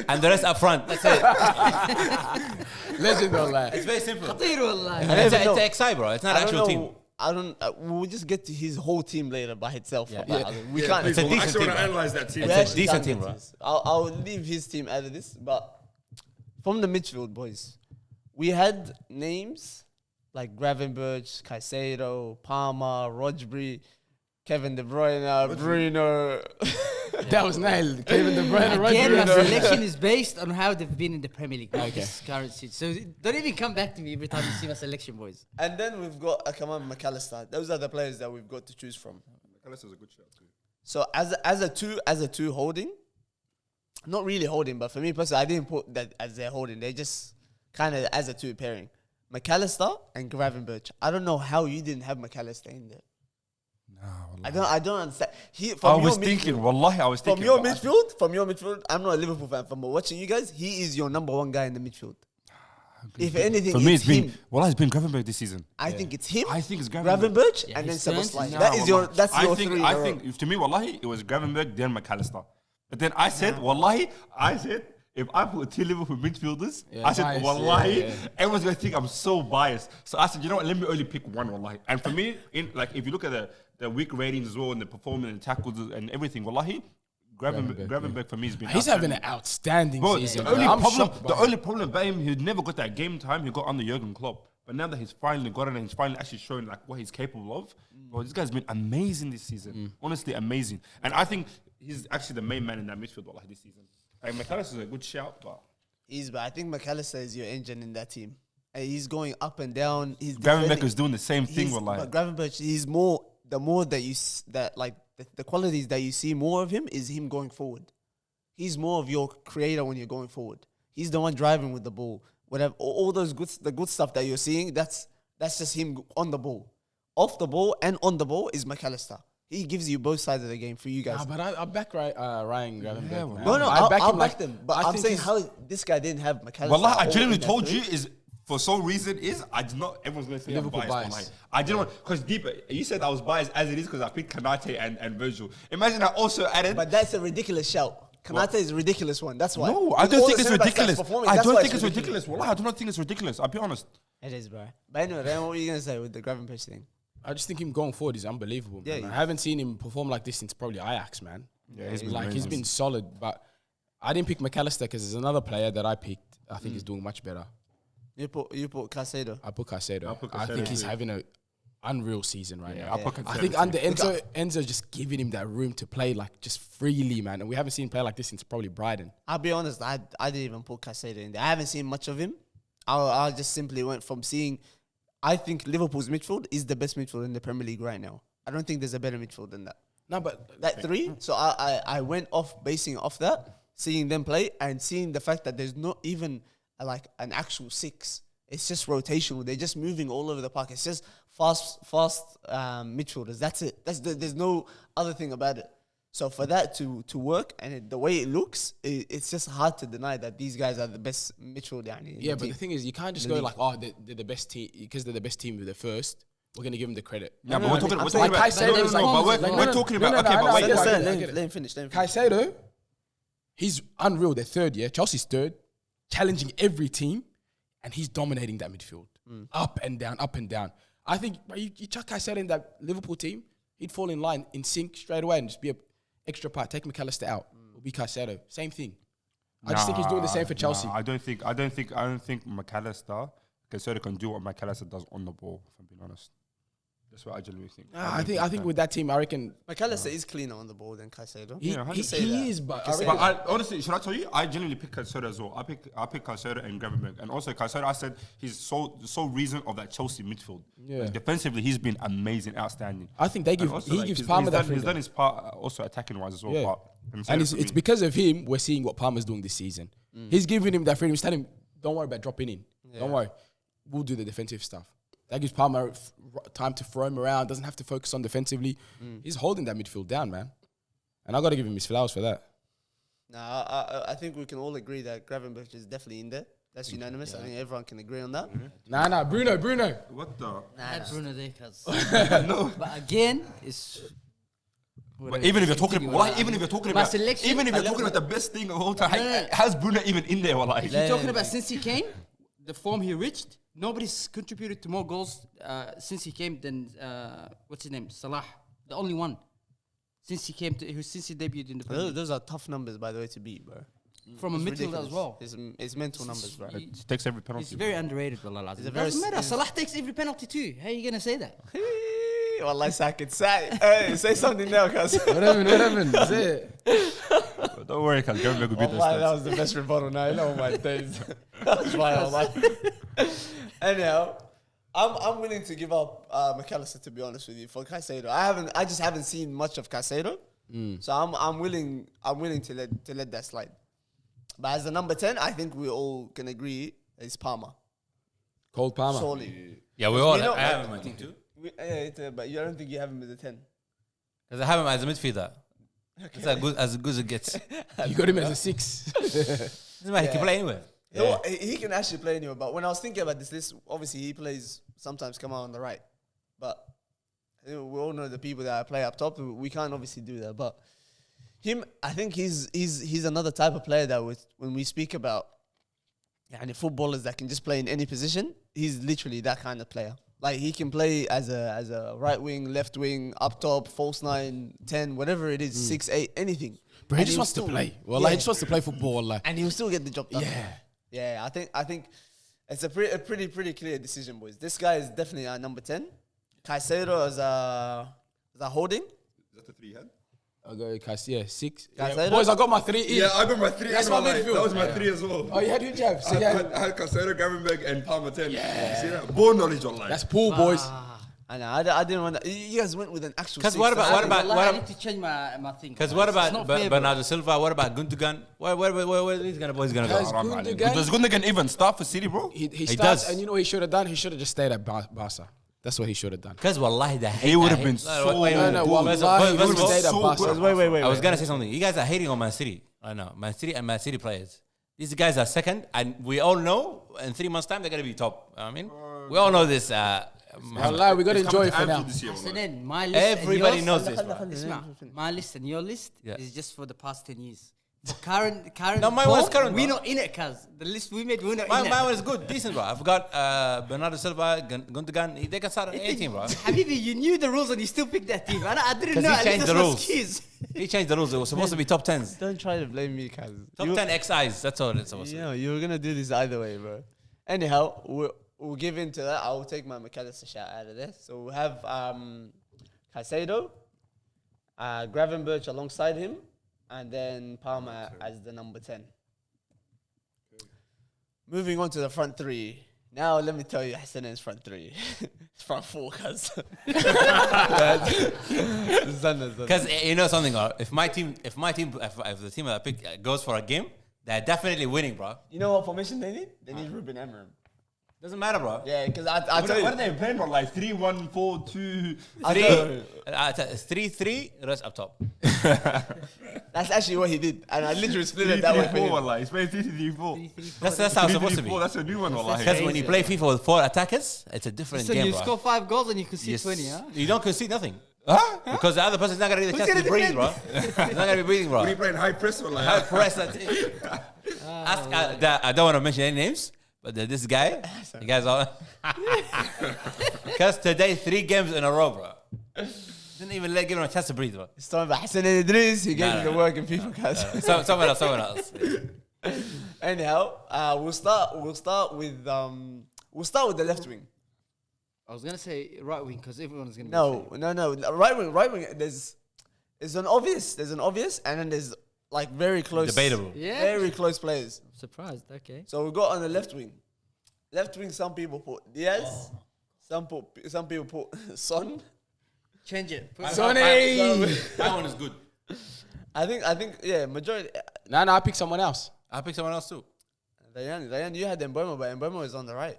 and the rest up front. That's it. Legend though, like. It's very simple. خطير والله. It's even know. an XI, bro. It's not I an don't actual know. team. I don't. We'll just get to his whole team later by itself. Yeah. But we Yeah, can't. please, It's a well, I decent actually want team, to bro. analyze that team. We It's a actually decent can't team, get bro. to this. I'll leave his team out of this, but from the midfield, boys, we had names like Gravenberch, Caicedo, Palmer, Rodri, Kevin De Bruyne, Bruno. That was nailed. Kevin De Bruyne, right? Again, my Bruno. selection is based on how they've been in the Premier League. Okay. This current seat. So don't even come back to me every time you see my selection, boys. And then we've got Akaman McAllister. Those are the players that we've got to choose from. McAllister's a good shout too. So as a two holding, not really holding, but for me personally, I didn't put that as their holding. They just kind of as a 2 pairing. McAllister and Gravenberch. I don't know how you didn't have McAllister in there. I don't understand. I was thinking, wallahi, I was From thinking. your but midfield, I'm not a Liverpool fan. From watching you guys, he is your number 1 guy in the midfield. If anything, For me, it's it's been. him. Wallahi, it's been Gravenberch this season. I think it's him. I think it's Gravenberch. Gravenberch Yeah, and then his turns Szoboszlai. is- That is your. That's your 3. I think to me, wallahi, it was Gravenberch then McAllister. But then I said, wallahi, if I put 2 Liverpool midfielders, Yeah, I said, biased, wallahi, yeah. everyone's gonna think I'm so biased. So I said, you know what? Let me only pick 1, wallahi. And for me, if you look at the week ratings as well and the performance and tackles and everything, wallahi, Gravenberch for me has been. He's having an outstanding Bro, season. the only I'm problem, shocked by the him. only problem about him, he never got that game time he got under Jurgen Klopp. But now that he's finally got it and he's finally actually showing like what he's capable of, bro, this guy's been amazing this season. Honestly, amazing. And I think he's actually the main man in that midfield like this season. Like McAllister's a good shout, but But I think McAllister is your engine in that team. And he's going up and down. He's Gravenberch is doing the same thing. But Gravenberch, he's more. The more that the qualities that you see more of him is him going forward. He's more of your creator when you're going forward. He's the one driving with the ball. Whatever, all those the good stuff that you're seeing, that's just him on the ball. Off the ball and on the ball is McAllister. He gives you both sides of the game for you guys. Nah, but I back Ryan Gravenberch. man. No, I I'll him back them. But I I'm think saying he's- how this guy didn't have McAllister. Wallah, I all genuinely in that told three. you is for some reason is I did not. Everyone's going to say Liverpool I'm biased. bias. I didn't want because deeper. You said I was biased as it is because I picked Kanate and Virgil. Imagine I also added. But that's a ridiculous shout. Kanate is a ridiculous one. That's why. No, I With don't all think the it's centre-backs that's ridiculous. performing, I that's don't why think it's ridiculous. Wallah, I do not think it's ridiculous. I'll be honest. It is, bro. But anyway, then what were you gonna say with the Gravenberch thing? I just think him going forward is unbelievable. Yeah, man. he- I haven't seen him perform like this since probably Ajax, man. Yeah, he's He's been solid, but I didn't pick McAllister because there's another player that I picked. I think he's doing much better. You put Caicedo. I put Caicedo. I put I think Caicedo he's too. having an unreal season right now. I'll put I Caicedo think too. under Enzo just giving him that room to play like just freely, man. And we haven't seen him play like this since probably Brighton. I'll be honest, I didn't even put Caicedo in there. I haven't seen much of him. I just simply went from seeing. I think Liverpool's midfield is the best midfield in the Premier League right now. I don't think there's a better midfield than that. No, but That three. So I went off basing off that, seeing them play and seeing the fact that there's not even like an actual six. It's just rotational. They're just moving all over the park. It's just fast midfielders. That's it. There's no other thing about it. So for that to work and the way it looks, it's just hard to deny that these guys are the best midfield. yeah, but the thing is, you can't just go like, oh, they're the best team because they're the best team with the first. We're gonna give them the credit. Yeah, but we're talking I'm about. saying Caicedo is like- We're talking about. Okay, I but wait. know, I let get it. him finish. Caicedo, he's unreal. They're third, yeah. Chelsea's third, challenging every team, and he's dominating that midfield, up and down, up and down. I think you chuck Caicedo in that Liverpool team, he'd fall in line, in sync straight away, and just be an extra part. Take McAllister out, it'll be Caicedo. Same thing. I just think he's doing the same for Chelsea. I don't think McAllister Caicedo can do what McAllister does on the ball. If I'm being honest, that's what I genuinely think. I think with that team, I reckon McAllister is cleaner on the ball than Caicedo. he, Yeah, he, say he that. is, but I Just say reckon, But honestly, should I tell you? I genuinely pick Caicedo as well. I pick Caicedo and Gravenberch, and also Caicedo. I said he's the sole reason of that Chelsea midfield. Yeah. Like, defensively, he's been amazing, outstanding. I think they give And also, he like, gives he's Palmer that done, he's freedom. done his part also attacking wise as well. Yeah. But I'm saying And for it's me- because of him we're seeing what Palmer's doing this season. He's giving him that freedom. He's telling him, don't worry about dropping in. Don't worry. We'll do the defensive stuff. That gives Palmer time to throw him around, doesn't have to focus on defensively. He's holding that midfield down, man. And I got to give him his flowers for that. Nah, I think we can all agree that Gravenberch is definitely in there. That's unanimous. I think everyone can agree on that. Nah, Bruno. what the? I had Bruno there, cuz. No. But again, it's. But even if you're talking, Continue wallah, with even that. if you're talking My about, selection- even if you're talking about the best thing of all time, No. how's Bruno even in there? Wallah? You're talking about since he came, the form he reached. Nobody's contributed to more goals since he came than what's his name, Salah, the only one. Since he debuted in the Premier League. Those are tough numbers, by the way, to beat, bro. From a It's midfielder ridiculous. as well. It's mental numbers, bro. He- He takes every penalty. He's very underrated, Wallah. He's a It very doesn't matter. s- Salah takes every penalty too. How are you gonna say that? Wallahi, Sakit. Hey, say something now, cuz. What happened? That's it. Don't worry, cuz Gravenberch will beat those Wallahi, that stats. was the best rebuttal now. You know my days. That's why, wallahi. Anyhow, I'm willing to give up McAllister, to be honest with you, for Caicedo. I just haven't seen much of Caicedo, so I'm willing to let that slide. But as the number 10, I think we all can agree is Palmer. Cold Palmer. Surely. Yeah, we all. know, I have like- him on my team too. But you don't think you have him as a 10? Because I have him as a midfielder. It's as good as it gets. You got him as a 6. Doesn't matter. He can play anywhere. No, he can actually play anywhere. But when I was thinking about this list, obviously he plays sometimes come out on the right. But we all know the people that play up top. We can't obviously do that. But him, I think he's another type of player that when we speak about footballers that can just play in any position, he's literally that kind of player. Like he can play as a right wing, left wing, up top, false 9, 10, whatever it is, 6, 8, anything. But he And just he'll wants to still- play. Well, he just wants to play football. Like, and he'll still get the job done. yeah. Yeah, I think it's a pretty clear decision, boys. This guy is definitely our number 10. Caicedo as a holding. Is that the 3 he had? I'll go Casilla, 6. Caicedo? Boys, I got my 3 in. Yeah, I got my 3. That's my midfield. That was my 3 as well. Oh, you had who you have? So I had Caicedo, Gravenberg, and Palmer 10. Yeah. See that? Ball knowledge online. that's pool, boys. I know. I didn't want to. You guys went with an actual. Because six. what about I need to change my thing. Because what It's not about fair, bro. Bernardo Silva? What about Gundogan? Where these boys gonna Guys, go? Gundogan- Does Gundogan even start for City, bro? He starts, does. and you know what he should have done? He should have just stayed at Barca. That's what he should have done. Because wallahi, the hate. He would I have hate- been so wait, No, no, wait, wallahi, first he of would have all, stayed at so Barca. good. Wait. I was gonna say something. You guys are hating on Man City. I know Man City and Man City players. These guys are second, and we all know in 3 months' time they're gonna be top. I mean, we all know this. Wallahi, we got to It's enjoy coming it for now. Anfield this year, wallahi. Hassanin, my list Everybody and knows yours, this, bro. Isma, my list and your list Yeah. is just for the past 10 years. For current. No, my one's form, current, We're bro. not in it, cuz. The list we made, we're not My in it. one is good, decent, bro. I've got Bernardo Silva, Gundogan. They can start on any team, bro. Habibi, you knew the rules and you still picked that team. I didn't 'Cause know. he At least changed that's the my rules. excuse. He changed the rules. It was supposed to be top 10s. Don't try to blame me, cuz. Top 10 XIs. That's all it's supposed to You be. know, you were gonna do this either way, bro. Anyhow, we'll give into that. I'll take my McAllister shout out of there. So we'll have Caicedo, Gravenberch alongside him, and then Palmer as the number 10. Moving on to the front 3. Now let me tell you, Hassanen's front 3. It's front 4, cuz. Because you know something, bro. If the team that I pick goes for a game, they're definitely winning, bro. You know what formation they need? They need Ruben Amorim. Doesn't matter, bro. Yeah, because I tell What are you. they playing, bro? Like 3-1-4-2. I tell you, 3-3, rest up top. that's actually what he did. And I literally split it that way for 3-3-4, him. wallahi. He's playing 3-3-4. That's how it's supposed to be. 3-3-4, that's a new one, wallahi. Because when you play FIFA with 4 attackers, it's a different So game, you bro. score 5 goals and you can see Yes. 20, huh? You don't concede nothing. Huh? Because the other person's not going to get the chance to breathe, bro. He's not going to be breathing, bro. What are you playing high press or like? High press, that's it. I don't want to mention any names, but this guy, you guys all. Because today, 3 games in a row, bro. Didn't even give him a chance to breathe, bro. It's talking about Hassan Idris. He gave Nah, me the nah. work in FIFA, cuz. Someone else. Anyhow, we'll start with the left wing. I was going to say right wing because everyone's going to be No. Right wing. There's an obvious, and then there's like very close, Debatable. Yeah. very close players. surprised. Okay. So we got on the left wing. Left wing, some people put Diaz, some people put Son. Change it. Put Sonny! That one is good. I think yeah, majority. No, I picked someone else. I'll pick someone else too. Dayan, you had Mboma, but Mboma is on the right.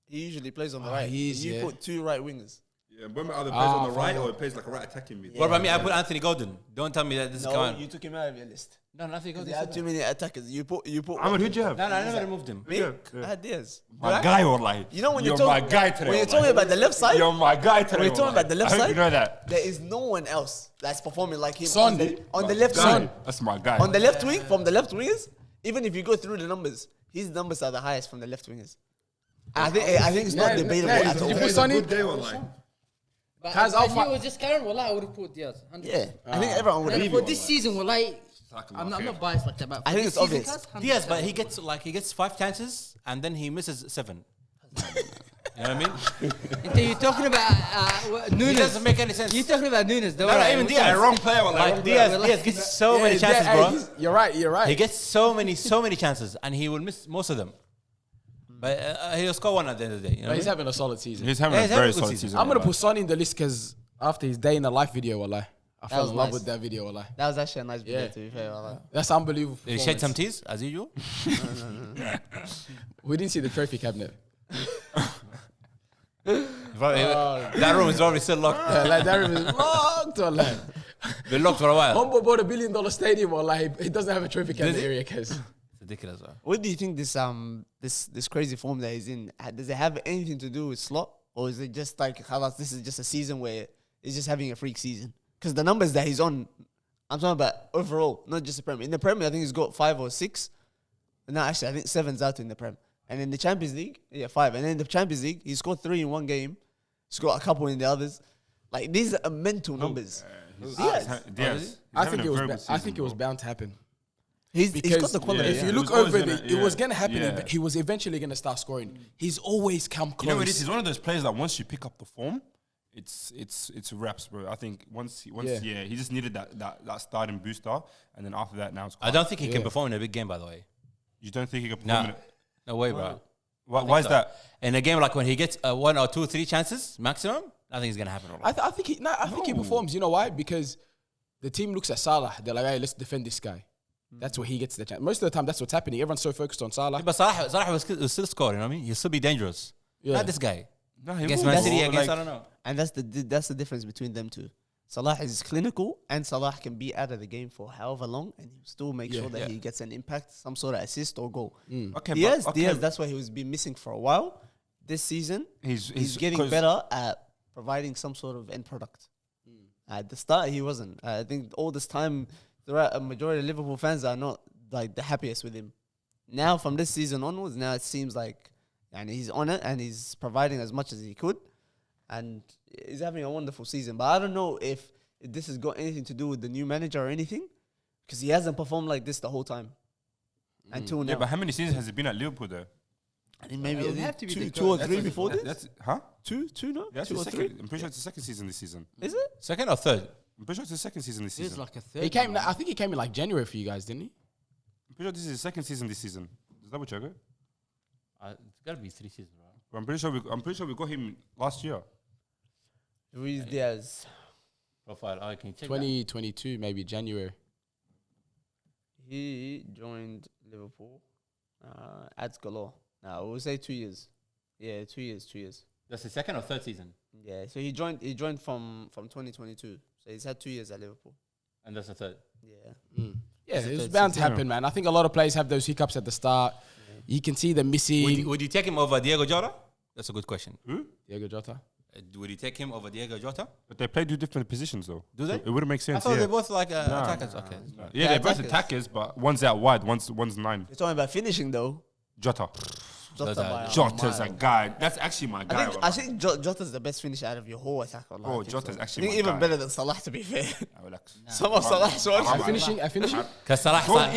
He usually plays on the right. he is, You yeah. put 2 right wingers. Yeah, Burma either plays on the right or it plays like a right attacking mid. What about me? I put Anthony Gordon. Don't tell me that this is No, coming. you took him out of your list. No, Anthony You Gordon. had too many attackers. You put. Ahmed, who'd you have? No, I never removed him. Me? Yeah. I had Diaz. My guy, or like. You know when you're you're my talking, guy today. when you're wallahi. talking about the left side, You're my guy today. when you're talking about the left I hope side, you know that. there is no one else that's performing like him Son. on the left Guy. side. That's my guy. On the left wing, from the left wingers, even if you go through the numbers, his numbers are the highest from the left wingers. I think it's not debatable at all. You put He's a Sonny? good day, wallahi. But Has if Alpha- it was just Karen, wallah, I would have put Diaz. 100%. Yeah, I think everyone would And agree. for this season, wallah, I'm okay. not biased like that. But I for think this it's season, obvious. cuz, 100%. Yes, but he gets 5 chances and then he misses 7. You know what I mean? Until you're talking about It Nunes. doesn't make any sense. You're talking about Nunes. Don't No, worry. even We Diaz. can- Wrong player, wallahi. Like Diaz gets so many chances, bro. You're right. He gets so many chances and he will miss most of them. But he'll score one at the end of the day. You know But he's what I mean? having a solid season. He's having Yeah, a he's having very a good solid season. season. I'm gonna wallahi. put Son in the list because after his day in the life video, wallah, I fell was in love nice. with that video, wallah. That was actually a nice video, Yeah. to be fair. Like That's unbelievable. He shed some performance. tears, as usual. We didn't see the trophy cabinet. That room is probably still locked. Yeah, like that room is locked, wallah. Been locked for a while. Humble bought $1 billion stadium, wallah. He doesn't have a trophy cabinet he? area, cause It's ridiculous, bro. what do you think this crazy form that he's in? Does it have anything to do with slot, or is it just like Halas? This is just a season where he's just having a freak season? Because the numbers that he's on, I'm talking about overall, not just the Premier. In the Premier, I think he's got 5 or 6. No, actually, I think 7's out in the Prem. And in the Champions League, 5. And then in the Champions League, he scored 3 in one game. He's got a couple in the others. Like, these are mental numbers. Diaz. I think it was bound to happen. He's Because got the quality. if you He look was always over gonna- it was gonna happen. yeah. He was eventually gonna start scoring. He's always come You know what it is? close. He's one of those players that once you pick up the form, it's reps, bro. I think once Yeah. he just needed that starting booster, and then after that now it's. I don't think he can perform in a big game, by the way. You don't think he can perform? No, in it? no way, bro. Why is that? In a game like when he gets 1 or 2, 3 chances maximum, nothing's gonna happen. I think he performs. You know why? Because the team looks at Salah. They're like, hey, let's defend this guy. That's where he gets the chance. Most of the time, that's what's happening. Everyone's so focused on Salah. But Salah was still scoring. You know what I mean? He'll still be dangerous. Yeah. Not this guy. No, he Against will, Man bro. City, against Like, I don't know. And that's the difference between them two. Salah is clinical, and Salah can be out of the game for however long, and he'll still make sure that he gets an impact, some sort of assist or goal. Okay, Diaz, but, okay, Diaz, that's why he was been missing for a while. This season, he's getting 'cause- better at providing some sort of end product. At the start, he wasn't. I think all this time, throughout a majority of Liverpool fans are not like the happiest with him. Now, from this season onwards, now it seems like, and he's on it and he's providing as much as he could, and he's having a wonderful season. But I don't know if this has got anything to do with the new manager or anything, because he hasn't performed like this the whole time until now. Yeah, but how many seasons has he been at Liverpool though? I think maybe It would have to be the two or goal. three before this. That's huh? Two, no, That's 2 the or second. 3. I'm pretty sure it's the second season this season. Is it? Second or third? I'm pretty sure it's the second season this It is season. like a third. He came. I think he came in like January for you guys, didn't he? I'm pretty sure this is the second season this season. Just double check it. It's gotta be 3 seasons, bro. But I'm pretty sure we got him last year. Luis Diaz. Profile. Oh, can you check 2022, maybe January. He joined Liverpool. Ads galore. Now we'll say 2 years. Yeah, 2 years. 2 years. That's the second or third season, Yeah, so he joined from 2022. So he's had 2 years at Liverpool. and that's the third. Yeah. Yeah, it's bound to happen, man. I think a lot of players have those hiccups at the start. You can see them missing. Would you take him over Diego Jota? That's a good question. Diego Jota. Would you take him over Diego Jota? But they play two different positions though. Do they? So it wouldn't make I sense. thought Yeah, they're both like attackers. Okay. yeah, they're both attackers. attackers, but one's out wide, one's 9. You're talking about finishing though. Jota. Jota Jota. by a Jota's a mile. guy. That's actually my guy. I think Jota's the best finisher out of your whole attack. Oh, I think Jota's so. actually I think my even guy. better than Salah, to be fair. Relax. Some of Salah's work. I finishing. Because Salah, Don't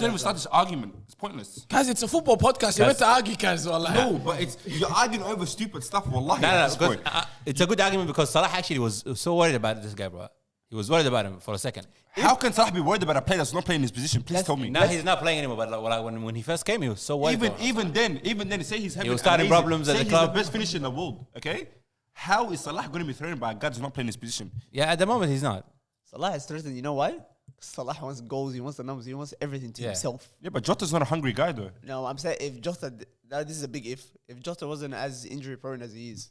even start this argument. It's pointless. Guys, it's a football podcast. You're meant to argue, guys. No, but you're arguing over stupid stuff. Wallahi. No, at this because point. it's a good argument because Salah actually was so worried about this guy, bro. He was worried about him for a second. How can Salah be worried about a player that's not playing his position? Please tell me. Now he's not playing anymore, but like when he first came, he was so worried. bro. Even then, say he's having was starting amazing- problems at say the he's club. the best finisher in the world. Okay, how is Salah going to be thrown by a guy who's not playing his position? Yeah, at the moment he's not. Salah is threatened. You know why? Salah wants goals. He wants the numbers. He wants everything to Yeah. himself. Yeah, but Jota's not a hungry guy though. No, I'm saying if Jota, now this is a big if Jota wasn't as injury prone as he is,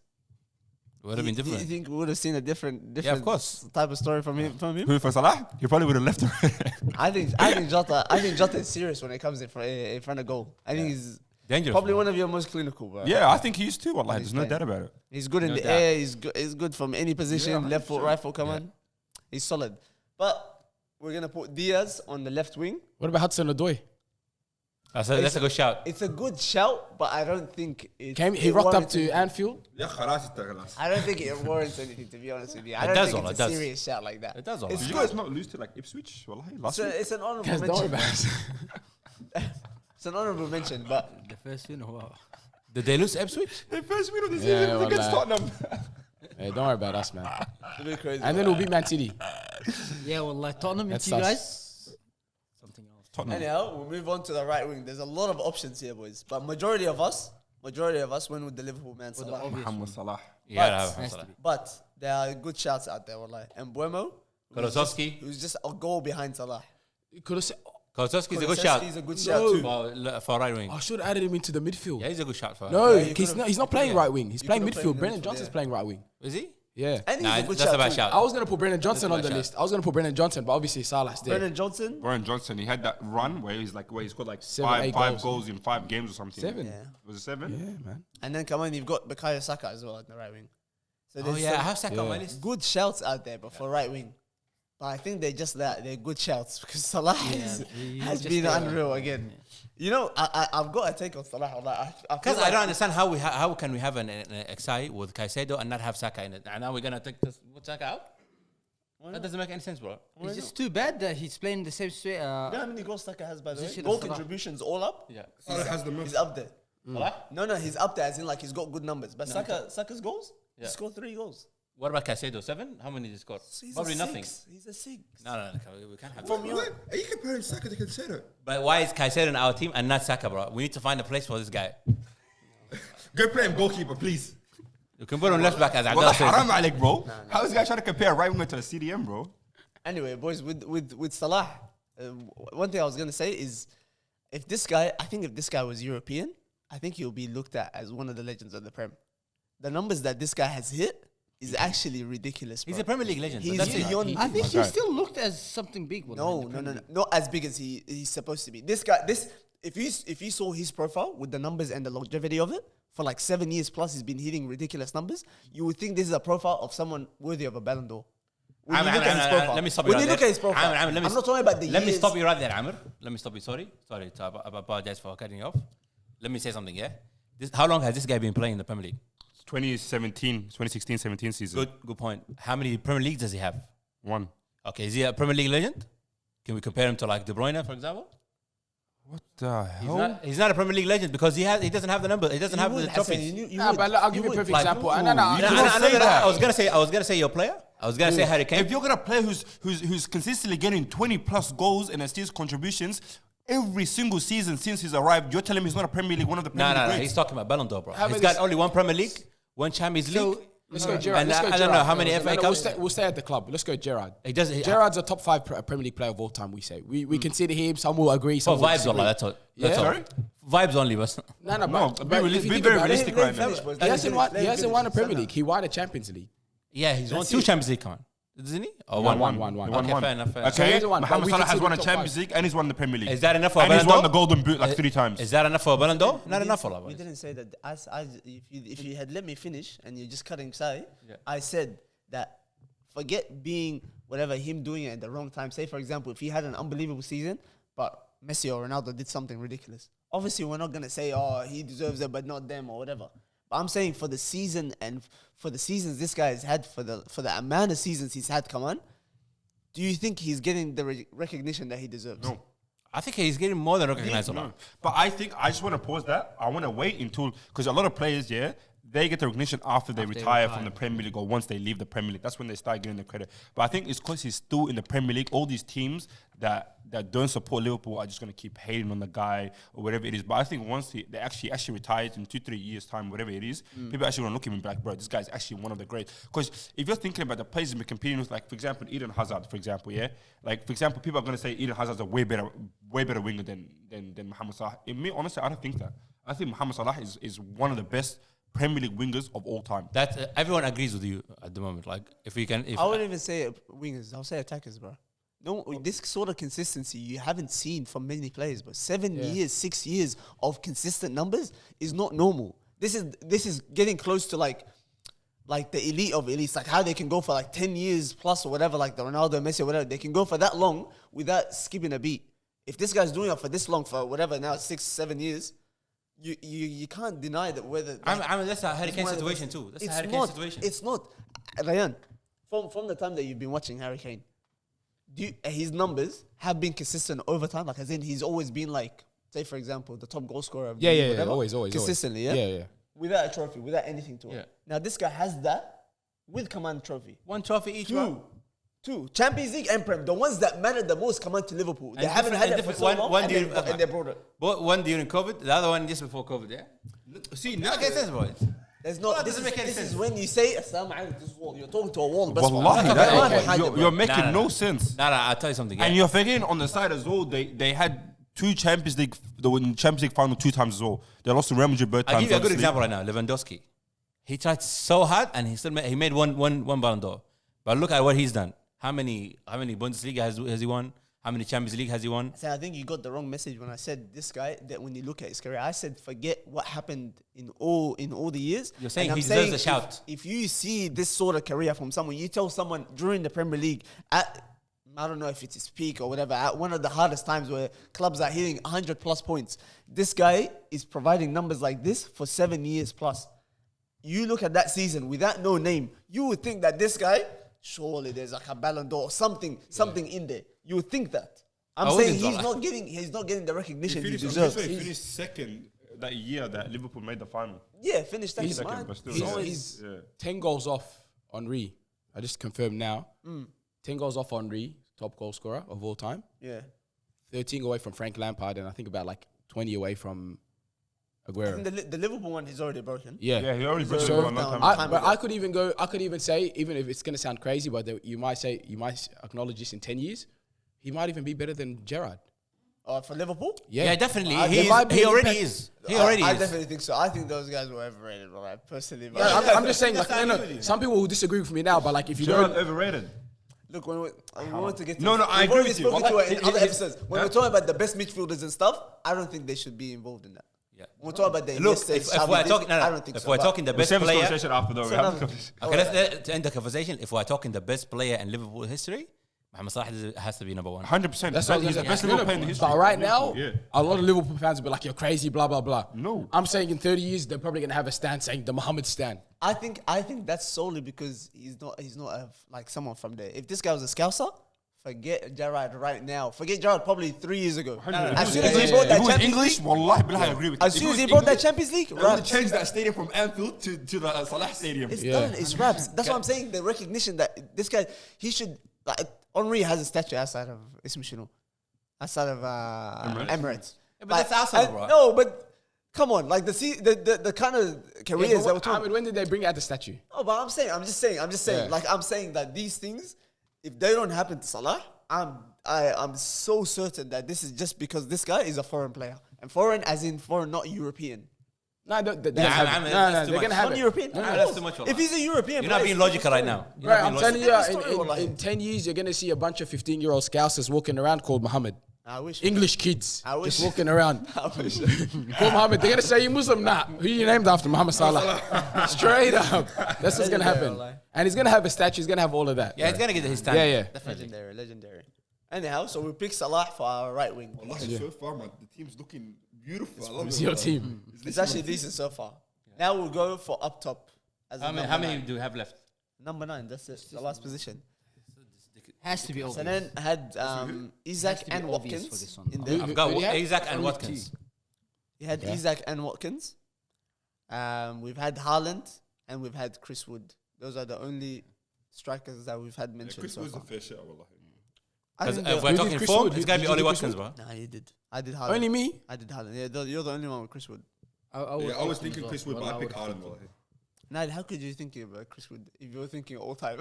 Would have been do you different. think we would have seen a different of course. type of story from him? Who for Salah? He probably would have left him. I think Jota is serious when it comes in front of goal. I think he's Dangerous. probably bro. one of your most clinical, bro. Yeah, I think he is too. Wallahi, He's there's no playing. doubt about it. He's good in No the doubt. air. He's good from any position, Yeah, left foot, 100%. right foot, come on. He's solid. But we're gonna put Diaz on the left wing. What about Hudson-Odoi? That's a good shout. It's a good shout, but I don't think it He rocked up to Anfield. I don't think it warrants anything, to be honest with you. I It don't does think all, it's it a does. serious shout like that. It does all It's right. Did you guys not lose to like Ipswich? Wallahi, last week. It's an honorable Guys, don't worry mention. about it. It's an honorable mention, but The first win or what? Did they lose Ipswich? The first win of the Yeah, season was against wallahi. Tottenham. Hey, don't worry about us, man. it's a bit crazy. And then we'll beat Man City. Yeah, well, like Tottenham That's into you us. guys. Something else. Tottenham. Anyhow, we'll move on to the right wing. There's a lot of options here, boys. But majority of us went with the Liverpool man, Well, the Salah. obvious Muhammad one. Salah. Yeah, Has to be. But there are good shouts out there, wallahi. And Buemo, Kolosowski. who's just a goal behind Salah. Could have said, Kolosowski's a good shout. He's a good shout too. For right wing. I should have added him into the midfield. Yeah, he's a good shout for. No, Yeah, you he's could've- not playing right wing. He's you playing could've played midfield. him Brennan midfield, Johnson's yeah. playing right wing. Is he? Yeah. And he's Nah, a good that's shout a bad too. shout. I was going to put Brennan Johnson a on the bad list. I was going to put Brennan Johnson, but obviously Salah's there. Brennan Johnson. Brian Johnson, he had that run where he scored like 7, 8 five goals. goals in 5 games or something. 7. Yeah. Was it 7? Yeah, man. And then come on, you've got Bukayo Saka as well at the right wing. So Oh there's yeah, I some have Saka on my Yeah. list. good shouts out there, but for right wing. But I think they're just that. They're good shouts because Salah has been unreal again. You know, I've got a take on Salah. Because I don't understand how can we have an XI with Caicedo and not have Saka in it. And now we're gonna take put Saka out. That doesn't make any sense, bro. It's just too bad that he's playing the same way. You know how many goals Saka has, by the way? Position Goal of Salah. contributions all up. Yeah. has the most. He's up there. What? No, he's up there as in like he's got good numbers. But Saka's goals, He scored 3 goals. What about Caicedo? 7? How many did he score? He's Probably a nothing. 6. He's a 6. No, we can't have From that. your Are you comparing Saka to Cancelo? But why is Caicedo in our team and not Saka, bro? We need to find a place for this guy. Go play him goalkeeper, please. You can put him left back as Well, Abdullah says. haram alek, bro. How is this guy trying to compare a right winger to a CDM, bro? Anyway, boys, with Salah, one thing I was gonna say is, I think if this guy was European, I think he'll be looked at as one of the legends of the Prem. The numbers that this guy has hit is actually ridiculous. Bro. He's a Premier League legend. He's That's it. beyond. I think my he guy. still looked as something big. No, not as big as he's supposed to be. This guy, if you saw his profile with the numbers and the longevity of it, for like 7 years plus, he's been hitting ridiculous numbers. You would think this is a profile of someone worthy of a Ballon d'Or. When you look at his profile, let me stop you when right you look there. at his profile, Amr, I'm not talking about the Let me years. stop you right there, Amr. Let me stop you. Sorry. I apologize for cutting you off. Let me say something, yeah? How long has this guy been playing in the Premier League? 2016-17 season. Good point. How many Premier Leagues does he have? 1. Okay, is he a Premier League legend? Can we compare him to like De Bruyne, for example? What the hell? He's not a Premier League legend because he doesn't have the number. He doesn't have the trophies. But I'll give you a perfect example. I was gonna say your player. I was gonna say Harry Kane. If you're gonna play who's consistently getting 20 plus goals and assists contributions every single season since he's arrived, you're telling me he's not a Premier League, one of the Premier League No. greats? He's talking about Ballon d'Or, bro. How He's about got this? only 1 Premier League, 1 Champions League. Let's go, Gerrard. And I don't know how many FA Cups. We'll stay at the club. Let's go, Gerrard. He does. Gerrard's a top 5 Premier League player of all time. We say we consider him. Some will agree. For Some will vibes disagree. only. That's all. Yeah? That's all. Sorry? Vibes only, but No, No, but be if you think very about it, realistic right now. he hasn't won. He hasn't won a Premier League. He won a Champions League. yeah, he's won 2 Champions League, come on. Doesn't he? Or One. Okay, fair enough. Fair enough. So he Okay, hasn't won, but Mohamed we Salah has consider won a top Champions 5. League and he's won the Premier League. Is that enough for a And he's Ballon won the d'Or? Golden Boot like 3 times. Is that enough for a Ballon d'Or? Not enough for We that. didn't say that. If you had let me finish and you're just cutting side, I said that forget being whatever him doing it at the wrong time. Say for example, if he had an unbelievable season, but Messi or Ronaldo did something ridiculous. Obviously, we're not gonna say he deserves it, but not them or whatever. But I'm saying for the season and for the seasons this guy has had, for the amount of seasons he's had, come on. Do you think he's getting the recognition that he deserves? No. I think he's getting more than recognized. No. But I think I just want to pause that. I want to wait until, because a lot of players, they get the recognition after they retire from the Premier League or once they leave the Premier League. That's when they start getting the credit. But I think it's because he's still in the Premier League. All these teams that don't support Liverpool are just going to keep hating on the guy or whatever it is. But I think once they actually retires in 2-3 years' time, whatever it is, people actually want to look at him and be like, bro, this guy's actually one of the greats. Because if you're thinking about the players he's been competing with, like, for example, Eden Hazard, for example, like, for example, people are going to say Eden Hazard's a way better winger than Mohamed Salah. In me, honestly, I don't think that. I think Mohamed Salah is one of the best Premier League wingers of all time. That everyone agrees with you at the moment. Like, if we can, I wouldn't even say wingers. I'll say attackers, bro. No, this sort of consistency you haven't seen from many players, but 7 years, 6 years of consistent numbers is not normal. This is getting close to like the elite of elites, like how they can go for like 10 years plus or whatever, like the Ronaldo, Messi, or whatever. They can go for that long without skipping a beat. If this guy's doing it for this long, for whatever now 6-7 years, you can't deny that whether. I mean, that's a Harry Kane one of the situation best. too. That's a It's Harry Kane not. situation. It's not. Ryan, from the time that you've been watching Harry Kane, his numbers have been consistent over time. Like, as in, he's always been like, say for example, the top goal scorer of the league, whatever, always, consistently, yeah. without a trophy, without anything to it. Yeah. Now this guy has that with command trophy. 1 trophy each. bro. Two Champions League and Prem, the ones that mattered the most, come on to Liverpool. They And haven't had different- it for so long, one and during- they brought it. One during COVID, the other one just before COVID. Yeah. See, now Okay, sense, bro. There's not. That This doesn't make any is sense. when you say "Assalamu alaikum" to this wall. You're talking to a wall. But Wallahi, Wallahi, you're making Nah, no nah. sense. Nah, I'll tell you something. Yeah. And you're forgetting on the side as well, they had 2 Champions League, they were in Champions League final 2 times as well. They lost to Real Madrid both times. I'll give you a good obviously. example right now. Lewandowski. He tried so hard and he made one Ballon d'Or. But look at what he's done. How many Bundesliga has he won? How many Champions League has he won? I think you got the wrong message when I said this guy. That when you look at his career, I said forget what happened in all the years. You're saying And he I'm deserves a if- shout. If you see this sort of career from someone, you tell someone during the Premier League at, I don't know if it's his peak or whatever, at one of the hardest times where clubs are hitting 100 plus points, this guy is providing numbers like this for 7 years plus. You look at that season without no name, you would think that this guy, surely there's like a Ballon d'Or, something in there. You would think that. I'm I saying wouldn't, he's not getting the recognition he He deserves. finished second that year that Liverpool made the final. Yeah, finished second. Second, man. but still, He's yeah. always 10 goals off Henry. I just confirmed now. 10 goals off Henry, top goal scorer of all time. yeah. 13 away from Frank Lampard, and I think about like 20 away from I Aguero. think the Liverpool one is already broken. Yeah, he already broke it So, a long time. ago. I could even say, even if it's gonna sound crazy, but you might acknowledge this in 10 years, he might even be better than Gerrard. For Liverpool? Yeah, definitely. There might be He already impact- is. He already I is. definitely think so. I think those guys were overrated, bro. Like, personally, bro. I'm just saying, like, some people will disagree with me now, but like, if you Gerrard don't, overrated. Look, when we want to get to No, no, I we've agree already with you. spoken to Well, it in it- other it- episodes. When we're talking about the best midfielders and stuff, I don't think they should be involved in that. Yeah. When we're talking about the Look, Iniesta, if Xavi, we're this, talking, I don't think if so. we're but- talking the We'll best save this player, conversation after though. So We have now- this conversation. okay, let's end the conversation. If we're talking the best player in Liverpool history, Mohamed Salah has to be number one. 100%. that's what He's the best Liverpool player in history. But right now, Yeah. a lot of Liverpool fans will be like, "You're crazy," blah blah blah. No. I'm saying in 30 years they're probably gonna have a stand saying the Mohammed stand. I think that's solely because he's not like someone from there. If this guy was a Scouser, forget Gerrard right now. Forget Gerrard probably 3 years ago. As soon as he brought If that he was Champions English, League, wallahi, billah, I agree with as you. soon If as he he was brought that English, Champions League, they would have raps. changed that stadium from Anfield to the Salah Stadium. It's done. It's raps. That's what I'm saying. The recognition that this guy, he should. Like, Henry has a statue outside of Ismishino, outside of Emirates. Yeah, but that's Arsenal, bro. No, but come on, like the kind of careers that we're talking. Ahmed, when did they bring out the statue? Oh, but I'm just saying. Yeah. Like, I'm saying that these things, if they don't happen to Salah, I'm so certain that this is just because this guy is a foreign player, and foreign as in foreign, not European. No, Nah, they're man, that's too gonna much. have Not it. European. No, that's too much, If he's a European, You're not player, being it's logical right different now. story. You're Right, not I'm being telling logical. you, Story, wallahi. in 10 years, you're going to see a bunch of 15-year-old scousers walking around called Muhammad. I wish. English kids I wish. just walking around. I wish. Call Muhammad. They're going to say you Muslim. Nah, who you named after? Muhammad Salah. Straight up. That's what's going to happen. Legendary, And he's going to have a statue. He's going to have all of that. Yeah, it's gonna get his stand. Yeah. Legendary. Anyhow, so we pick Salah for our right wing. Wallahi, so far, man, the team's looking beautiful. I love It's it, your bro. team. It's actually decent so far. Now we'll go for up top. As a How many number nine. do we have left? Number 9. That's it. The last position. Has to be obvious. So then had Isaac to be and obvious for Watkins this one. in Who- there. I've got who do you have? Isaac and Only Watkins. You had Yeah. Isaac and Watkins. We've had Haaland and we've had Chris Wood. Those are the only strikers that we've had Yeah, mentioned Chris so was a far. fair shot, wallahi. I Because think if the- we're Who did talking Chris form, Wood? it's gotta Did be you Oli do Chris Watkins, Wood? bro. Nah, you did. I did Haaland. Only me? I did Haaland. Yeah, you're the only one with Chris Wood. Yeah, I was thinking Chris Wood, but I picked Haaland, wallahi. Nah, how could you think about Chris Wood if you were thinking all time?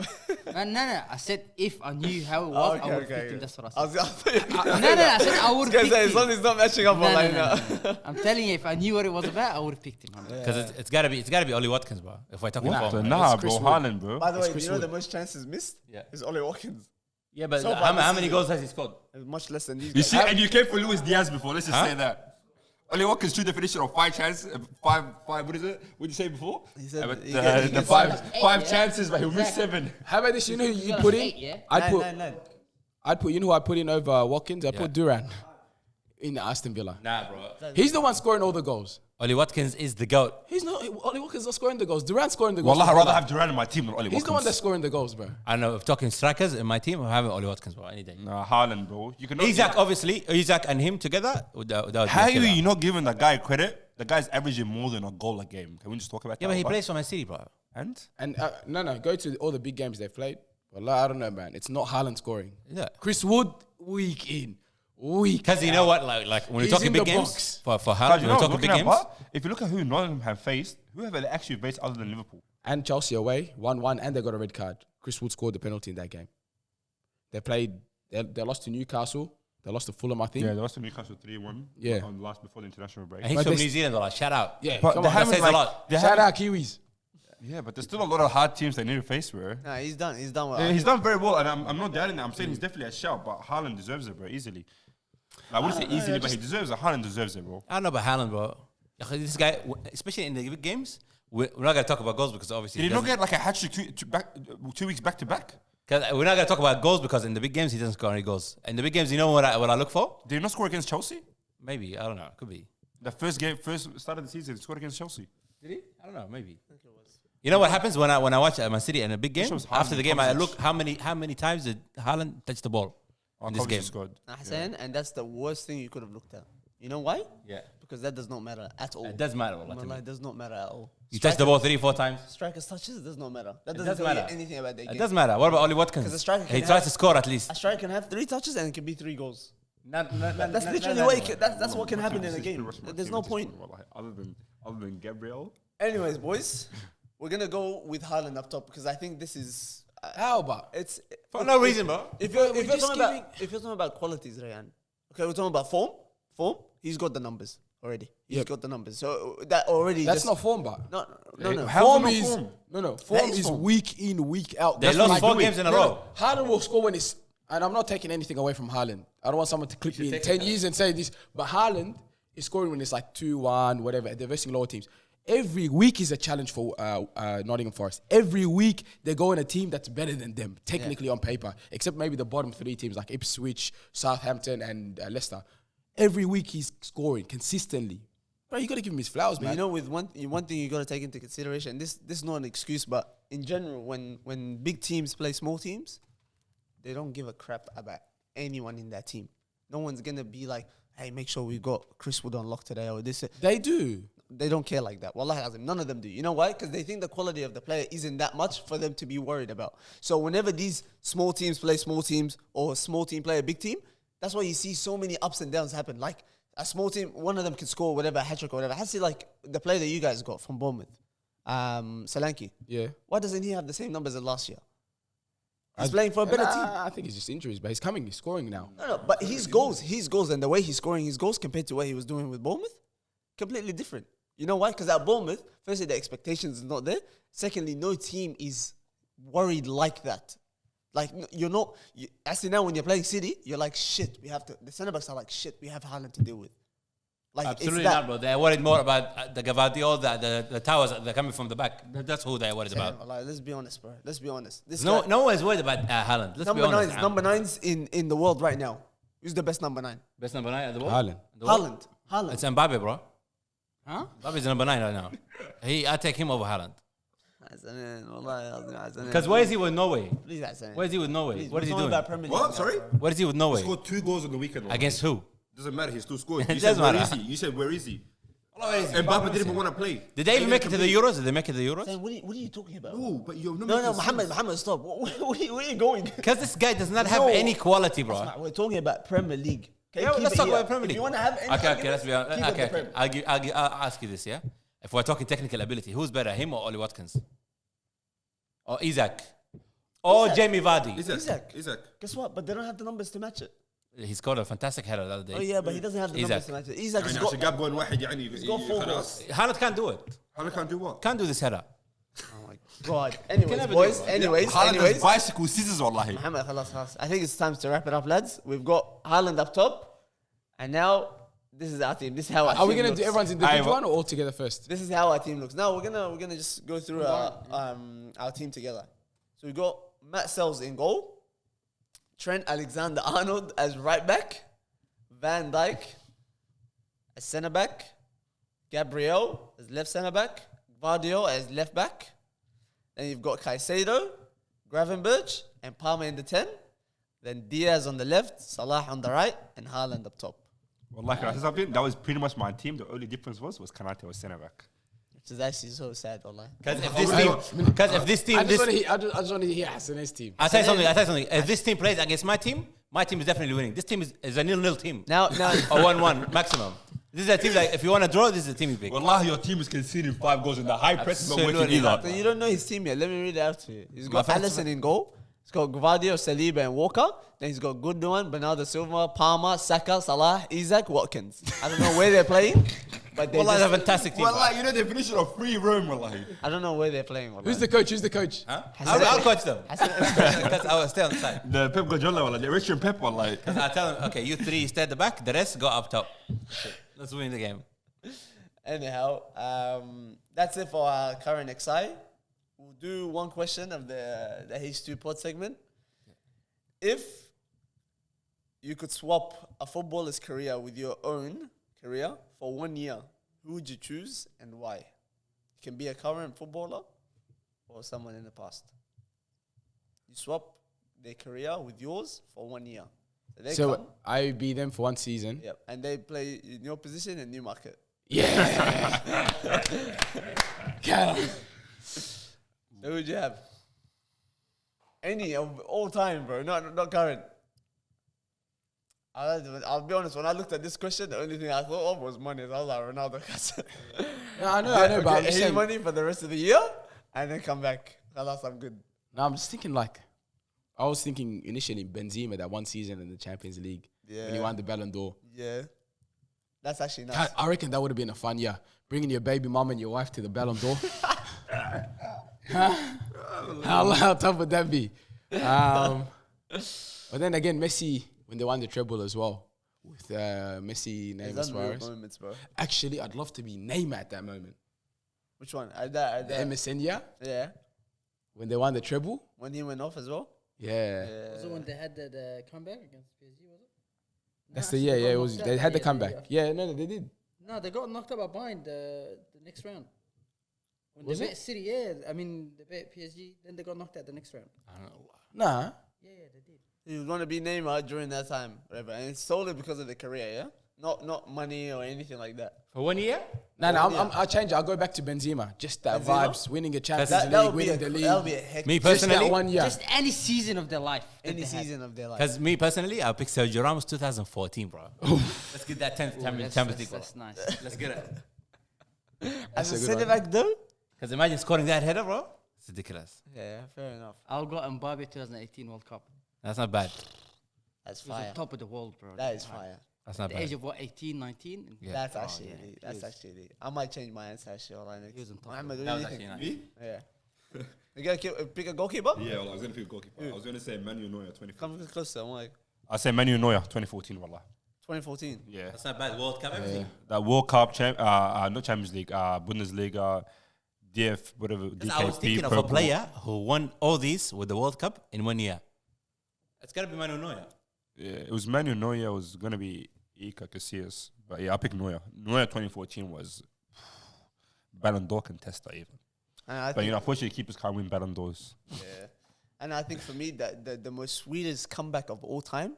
No. I said if I knew how it was, I would have picked him. okay. That's what I I was, said. I thought you were gonna No, I said I would have say, picked as long him. as it's not matching up No, online no, now. no. I'm telling you, if I knew what it was about, I would have picked him. Because it's gotta be Oli Watkins, bro. If we're talking What? form. Nah, It's Chris bro, Wood. Haaland, bro. By the way, Chris you know Wood. the most chances missed Yeah. is Oli Watkins. Yeah, but So far this how many season. goals has he scored? It's much less than these You guys. see, and you came for Luis Diaz before. Let's just Huh? say that. Oli Watkins' true definition of 5 chances, five. What is it? What did you say before? He said But, he gets- he the gets five chances, but he missed 7. How about this? You know who you got put eight, in? yeah? I'd put, you know who I put in over Watkins? I Yeah. put Duran in Aston Villa. Nah, bro. He's the one scoring all the goals. Oli Watkins is the GOAT. He's not, Oli Watkins not scoring the goals. Duran's scoring the goals. Wallah, for I'd rather Villa. have Duran in my team than Oli Watkins. He's the one that's scoring the goals, bro. I don't know, if talking strikers in my team, I'm having Oli Watkins, bro, any day. Nah, Haaland, bro. You can Isaac, obviously, Isaac and him together. That would How be are a killer. you not giving the guy credit? The guy's averaging more than a goal a game. Can we just talk about that? Yeah, but he Wallah? plays for Man City, bro. And? And no, go to all the big games they've played. Well, I don't know, man. It's not Haaland scoring. Yeah. Chris Wood, week in, week Because you know what, like when we're He's talking in big the games, box. for Guys, Haaland, you when know, we're talking looking big at games, what? If you look at who Nottingham have faced, who have they actually faced other than Liverpool? And Chelsea away, 1-1, and they got a red card. Chris Wood scored the penalty in that game. They played, they lost to Newcastle. They lost to Fulham, I think. Yeah, they lost to Newcastle 3-1. Yeah. On last before the international break. and he's But from they- New Zealand, like, shout out. Yeah, But come they on. That haven't says a like, lot. they Shout haven't- out Kiwis. Yeah, but there's still a lot of hard teams they need to face, bro. Nah, he's done. He's done well. Yeah, he's done very well, and I'm not doubting that. I'm saying he's definitely a shout, but Haaland deserves it, bro, easily. I wouldn't say easily, but he deserves it. Haaland deserves it, bro. I don't know about Haaland, bro. This guy, especially in the big games, we're not going to talk about goals because obviously Did he not get like a hat trick 2 weeks back to back? we're not going to talk about goals because in the big games, he doesn't score any goals. In the big games, you know what I look for? Did he not score against Chelsea? Maybe. I don't know. Could be. The first start of the season, he scored against Chelsea. Did he? I don't know. Maybe. You know what happens when I watch Man City in a big game? shows After the Haaland game, I concepts. look how many times did Haaland touch the ball in this Obviously game? scored. Hassan, and that's the worst thing you could have looked at. You know why? Yeah. because that does not matter at all. It does matter. Wallah, to me. Wallah, it does not matter at all. You touch the ball 3-4 times. Strikers touches does not matter. That It doesn't does tell you matter. anything about their It game. does matter. What about Oli Watkins? 'Cause a striker He can tries have- to score at least. A striker can have 3 touches and it can be 3 goals. That's That's literally what that's what can happen in a game. There's no point. Other than Gabriel. Anyways, boys, we're gonna go with Haaland up top because I think this is How about? it's For no reason, bro. if you're just talking about qualities, Rayan. Okay, we're talking about form. He's got the numbers already. He's got the numbers. So that already That's just, not form, but no. Form not is form? form is is form. week in, week out. They That's lost what 4 do it. games in a row. Haaland will score when it's, and I'm not taking anything away from Haaland. I don't want someone to click me in 10 years and say this, but Haaland is scoring when it's like 2-1, whatever. They're versing lower teams. Every week is a challenge for Nottingham Forest. Every week they go in a team that's better than them, technically on paper, except maybe the bottom 3 teams like Ipswich, Southampton, and Leicester. Every week he's scoring consistently. Bro, you got to give him his flowers, But man. you know, with one thing you got to take into consideration. This is not an excuse, but in general, when big teams play small teams, they don't give a crap about anyone in that team. No one's gonna be like, "Hey, make sure we got Chris Wood on lock today," or this. They do. They don't care like that. Wallahi azim, none of them do. You know why? Because they think the quality of the player isn't that much for them to be worried about. So whenever these small teams play small teams or a small team play a big team, that's why you see so many ups and downs happen. Like a small team, one of them can score whatever, hat-trick or whatever. I see like the player that you guys got from Bournemouth, Solanke. Yeah. Why doesn't he have the same numbers as last year? He's playing for a better team. I think it's just injuries, but he's coming. He's scoring now. No, but his goals, and the way he's scoring his goals compared to what he was doing with Bournemouth, completely different. You know why? Because at Bournemouth, firstly, the expectations is not there. Secondly, no team is worried like that. Like, you're not... Actually, now when you're playing City, you're like, shit, we have to... The centre-backs are like, shit, we have Haaland to deal with. Like, Absolutely it's that. not, bro. They're worried more about the Gavadio, the towers that are coming from the back. That's who they're worried about. Like, let's be honest, bro. Let's be honest. This No, guy, no one's worried about Haaland. Let's be honest. number nines in the world right now. Who's the best number 9? Best number 9 at the world. Haaland. Haaland. It's Mbappe, bro. Huh? Mbappe's number 9 right now. I take him over Haaland. Because where is he with Norway? Please, Hassan. Where is he with Norway? Please, What is he we're doing? talking about Premier League What? now, Sorry? bro. What is he with He Norway? scored 2 goals on the weekend. Against who? Doesn't matter. He still scored. It You said, does where matter. is he? You said, where is he? Where is he? Mbappe didn't even want to play. Did they even make it to the Euros? Did they make it to the Euros? Hassan, what are you talking about? No, but you're not No, making sense. Muhammad, stop. Where are you going? Because this guy does not have No. any quality, bro. Asma, we're talking about Premier League. Okay, Yeah, keep let's it talk here. about Premier League. If you want to have any Okay, arguments, let's be honest. keep it Okay, the Prem. I'll ask you this, yeah? If we're talking technical ability, who's better, him or Oli Watkins? Or Isaac? Or Isaac. Jamie Vardy? Isaac. Guess what? But they don't have the numbers to match it. He scored a fantastic header the other day. Oh yeah, but he doesn't have the Isaac. numbers to match it. Isaac has يعني got... عشان جاب جول واحد يعني He's got 4 خلاص. goals. Haaland can't do it. Haaland can't do what? Can't do this header. Oh my God. Anyways, never boys. do it, bro. Anyways. Haaland has bicycle scissors والله. Muhammad, خلاص. I think it's time to wrap it up, lads. We've got Haaland up top. And now, this is our team. This is how our team Are we going to looks. do everyone's individual Aye, one or all together first? This is how our team looks. Now, we're gonna just go through our team together. So we got Matt Sells in goal. Trent Alexander-Arnold as right back. Van Dijk as centre back. Gabriel as left centre back. Vardio as left back. Then you've got Caicedo, Gravenberch, and Palmer in the 10. Then Diaz on the left, Salah on the right, and Haaland up top. والله can I say something? That was pretty much my team. The only difference was Kanate was centre back. Which is actually so sad, wallah. Because if this team, I just want to hear Hassan's team. I'll tell you something. If this team plays against my team is definitely winning. This team is a 0-0 team. Now, Or 1-1 maximum. This is a team like if you want to draw, this is the team you pick. Wallah, your team is conceding 5 goals in the high press. Is not working Absolutely either. not. so you don't know his team yet. Let me read it out to you. He's got My Alisson in goal. He's got Gvardio, Saliba, and Walker. Then he's got Gundogan, Bernardo Silva, Palmer, Saka, Salah, Isaac, Watkins. I don't know where they're playing, but they Wallah, it's a just, fantastic team. Wallah, you know the definition of free roam, wallahi. I don't know where they're playing. Wallah. Who's the coach? Huh? Hassan- I'll coach them. Hassan- Because I will stay on the side. The Pep Guardiola, wallah, the Richard Pep, wallahi. Because I tell them, okay, you 3 stay at the back, the rest go up top. Let's win the game. Anyhow, that's it for our current XI. We'll do one question of the H2 pod segment. If you could swap a footballer's career with your own career for 1 year, who would you choose and why? It can be a current footballer or someone in the past. You swap their career with yours for 1 year. they So come, I would be them for one season. yep, and they play in your position in Newmarket. Yeah. Cal. Who would you have? Any of all time, bro. Not current. I'll be honest. When I looked at this question, the only thing I thought of was money. I was like Ronaldo. No, I know, but I'm Get just his saying. money for the rest of the year and then come back. That's I'm good. No, I'm just thinking like, I was thinking initially Benzema that one season in the Champions League when he Yeah. won the Ballon d'Or. Yeah, that's actually nice. I reckon that would have been a fun year. Bringing your baby mom and your wife to the Ballon d'Or. How tough would that be? But then again, Messi, when they won the treble as well, with Messi, Neymar, It's unreal Suarez. moments, bro. Actually, I'd love to be Neymar at that moment. Which one? The MSN year, Yeah, when they won the treble. when he went off as well. Yeah. Was it when they had the comeback against PSG? Was it? That's No, the actually, year, got it was. knocked They out had the that comeback. year. Yeah, no, they did. No, they got knocked out by Bayern the next round. When Was they it? met City, yeah. I mean, they beat PSG, then they got knocked out the next round. Nah. Yeah, they did. He was going to be Neymar during that time, whatever, and it's solely because of the career, yeah. Not money or anything like that. For 1 year? No, I'll change it. I'll go back to Benzema. Just that Benzema? vibes, winning a Champions That League, would be winning the league. that would be a heck. Me Just that personally, 1 year. Just any season of their life. that Any they had. season of their life. because me personally, I'll pick Sergio Ramos 2014, bro. Let's get that 10th Champions League, bro. That's nice. Let's get it. As a a good centre one. back though. Because imagine scoring that header, bro. It's ridiculous. Yeah, fair enough. I'll go Mbappe 2018 World Cup. That's not bad. That's He was fire. on top of the world, bro. That is fire. That's At not the bad. age of what, 18, 19? Yeah. That's Oh, actually yeah. elite. He That's was- actually elite. I might change my answer actually. All right, next. He was on top. Mohammed, what That do was you actually think? nice. Yeah. You gotta pick a goalkeeper. Yeah, well, I was going to pick goalkeeper. I was going to say Manu Neuer 2014. Come closer. I'm like I say Manu Neuer 2014, wallah. 2014. Yeah. That's not bad. World Cup, everything. That World Cup, not Champions League, Bundesliga, DF, whatever. Because I was DKP, thinking of a purple. player who won all these with the World Cup in 1 year. It's got to be Manu Neuer. Yeah, it was Manu Neuer. It was going to be Iker Casillas. But yeah, I picked Neuer. Neuer 2014 was Ballon d'Or contester even. And I But think, you know, unfortunately, keepers can't win Ballon d'Ors. yeah. And I think for me that the most sweetest comeback of all time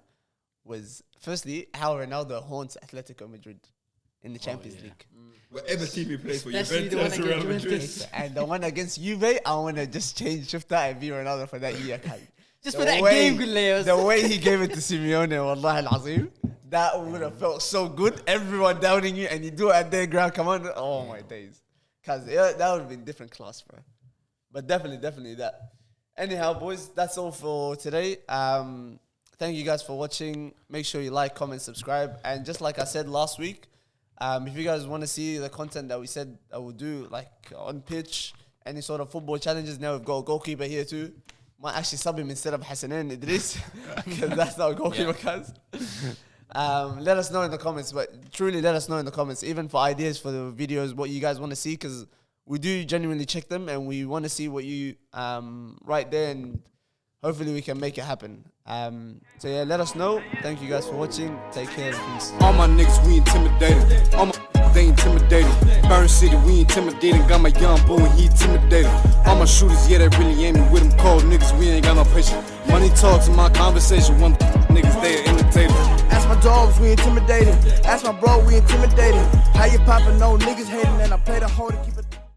was firstly how Ronaldo haunts Atletico Madrid in the Champions League. Whatever team he plays for, Especially the one Juventus, against Real Madrid. Juventus. And the one against Juve, I want to just shift that and be Ronaldo for that year. Just The for that way- game, good layers. The way he gave it to Simeone, wallahi al-azim, that would have felt so good. Everyone doubting you and you do it at their ground. Come on. Oh, my days. Because that would have been different class, bro. But definitely that. Anyhow, boys, that's all for today. Thank you guys for watching. Make sure you like, comment, subscribe. And just like I said last week, if you guys want to see the content that we said I will do, like on pitch, any sort of football challenges, now we've got a goalkeeper here too. Might actually sub him instead of Hassanin Idris, because that's our goalkeeper, guys. Let us know in the comments, but truly let us know in the comments, even for ideas for the videos, what you guys want to see, because we do genuinely check them and we want to see what you write there, and hopefully we can make it happen. So yeah, let us know. Thank you guys for watching. Take care and peace. All my niggas, we intimidated. All my they intimidated. Burn City, we intimidated. Got my young boy, he intimidated. All my shooters, yeah, they really aiming with them cold niggas. We ain't got no patience. Money talks in my conversation. One niggas, they are imitated. Ask my dogs, we intimidated. Ask my bro, we intimidated. How you poppin', no niggas hating, and I play the hoe to keep it.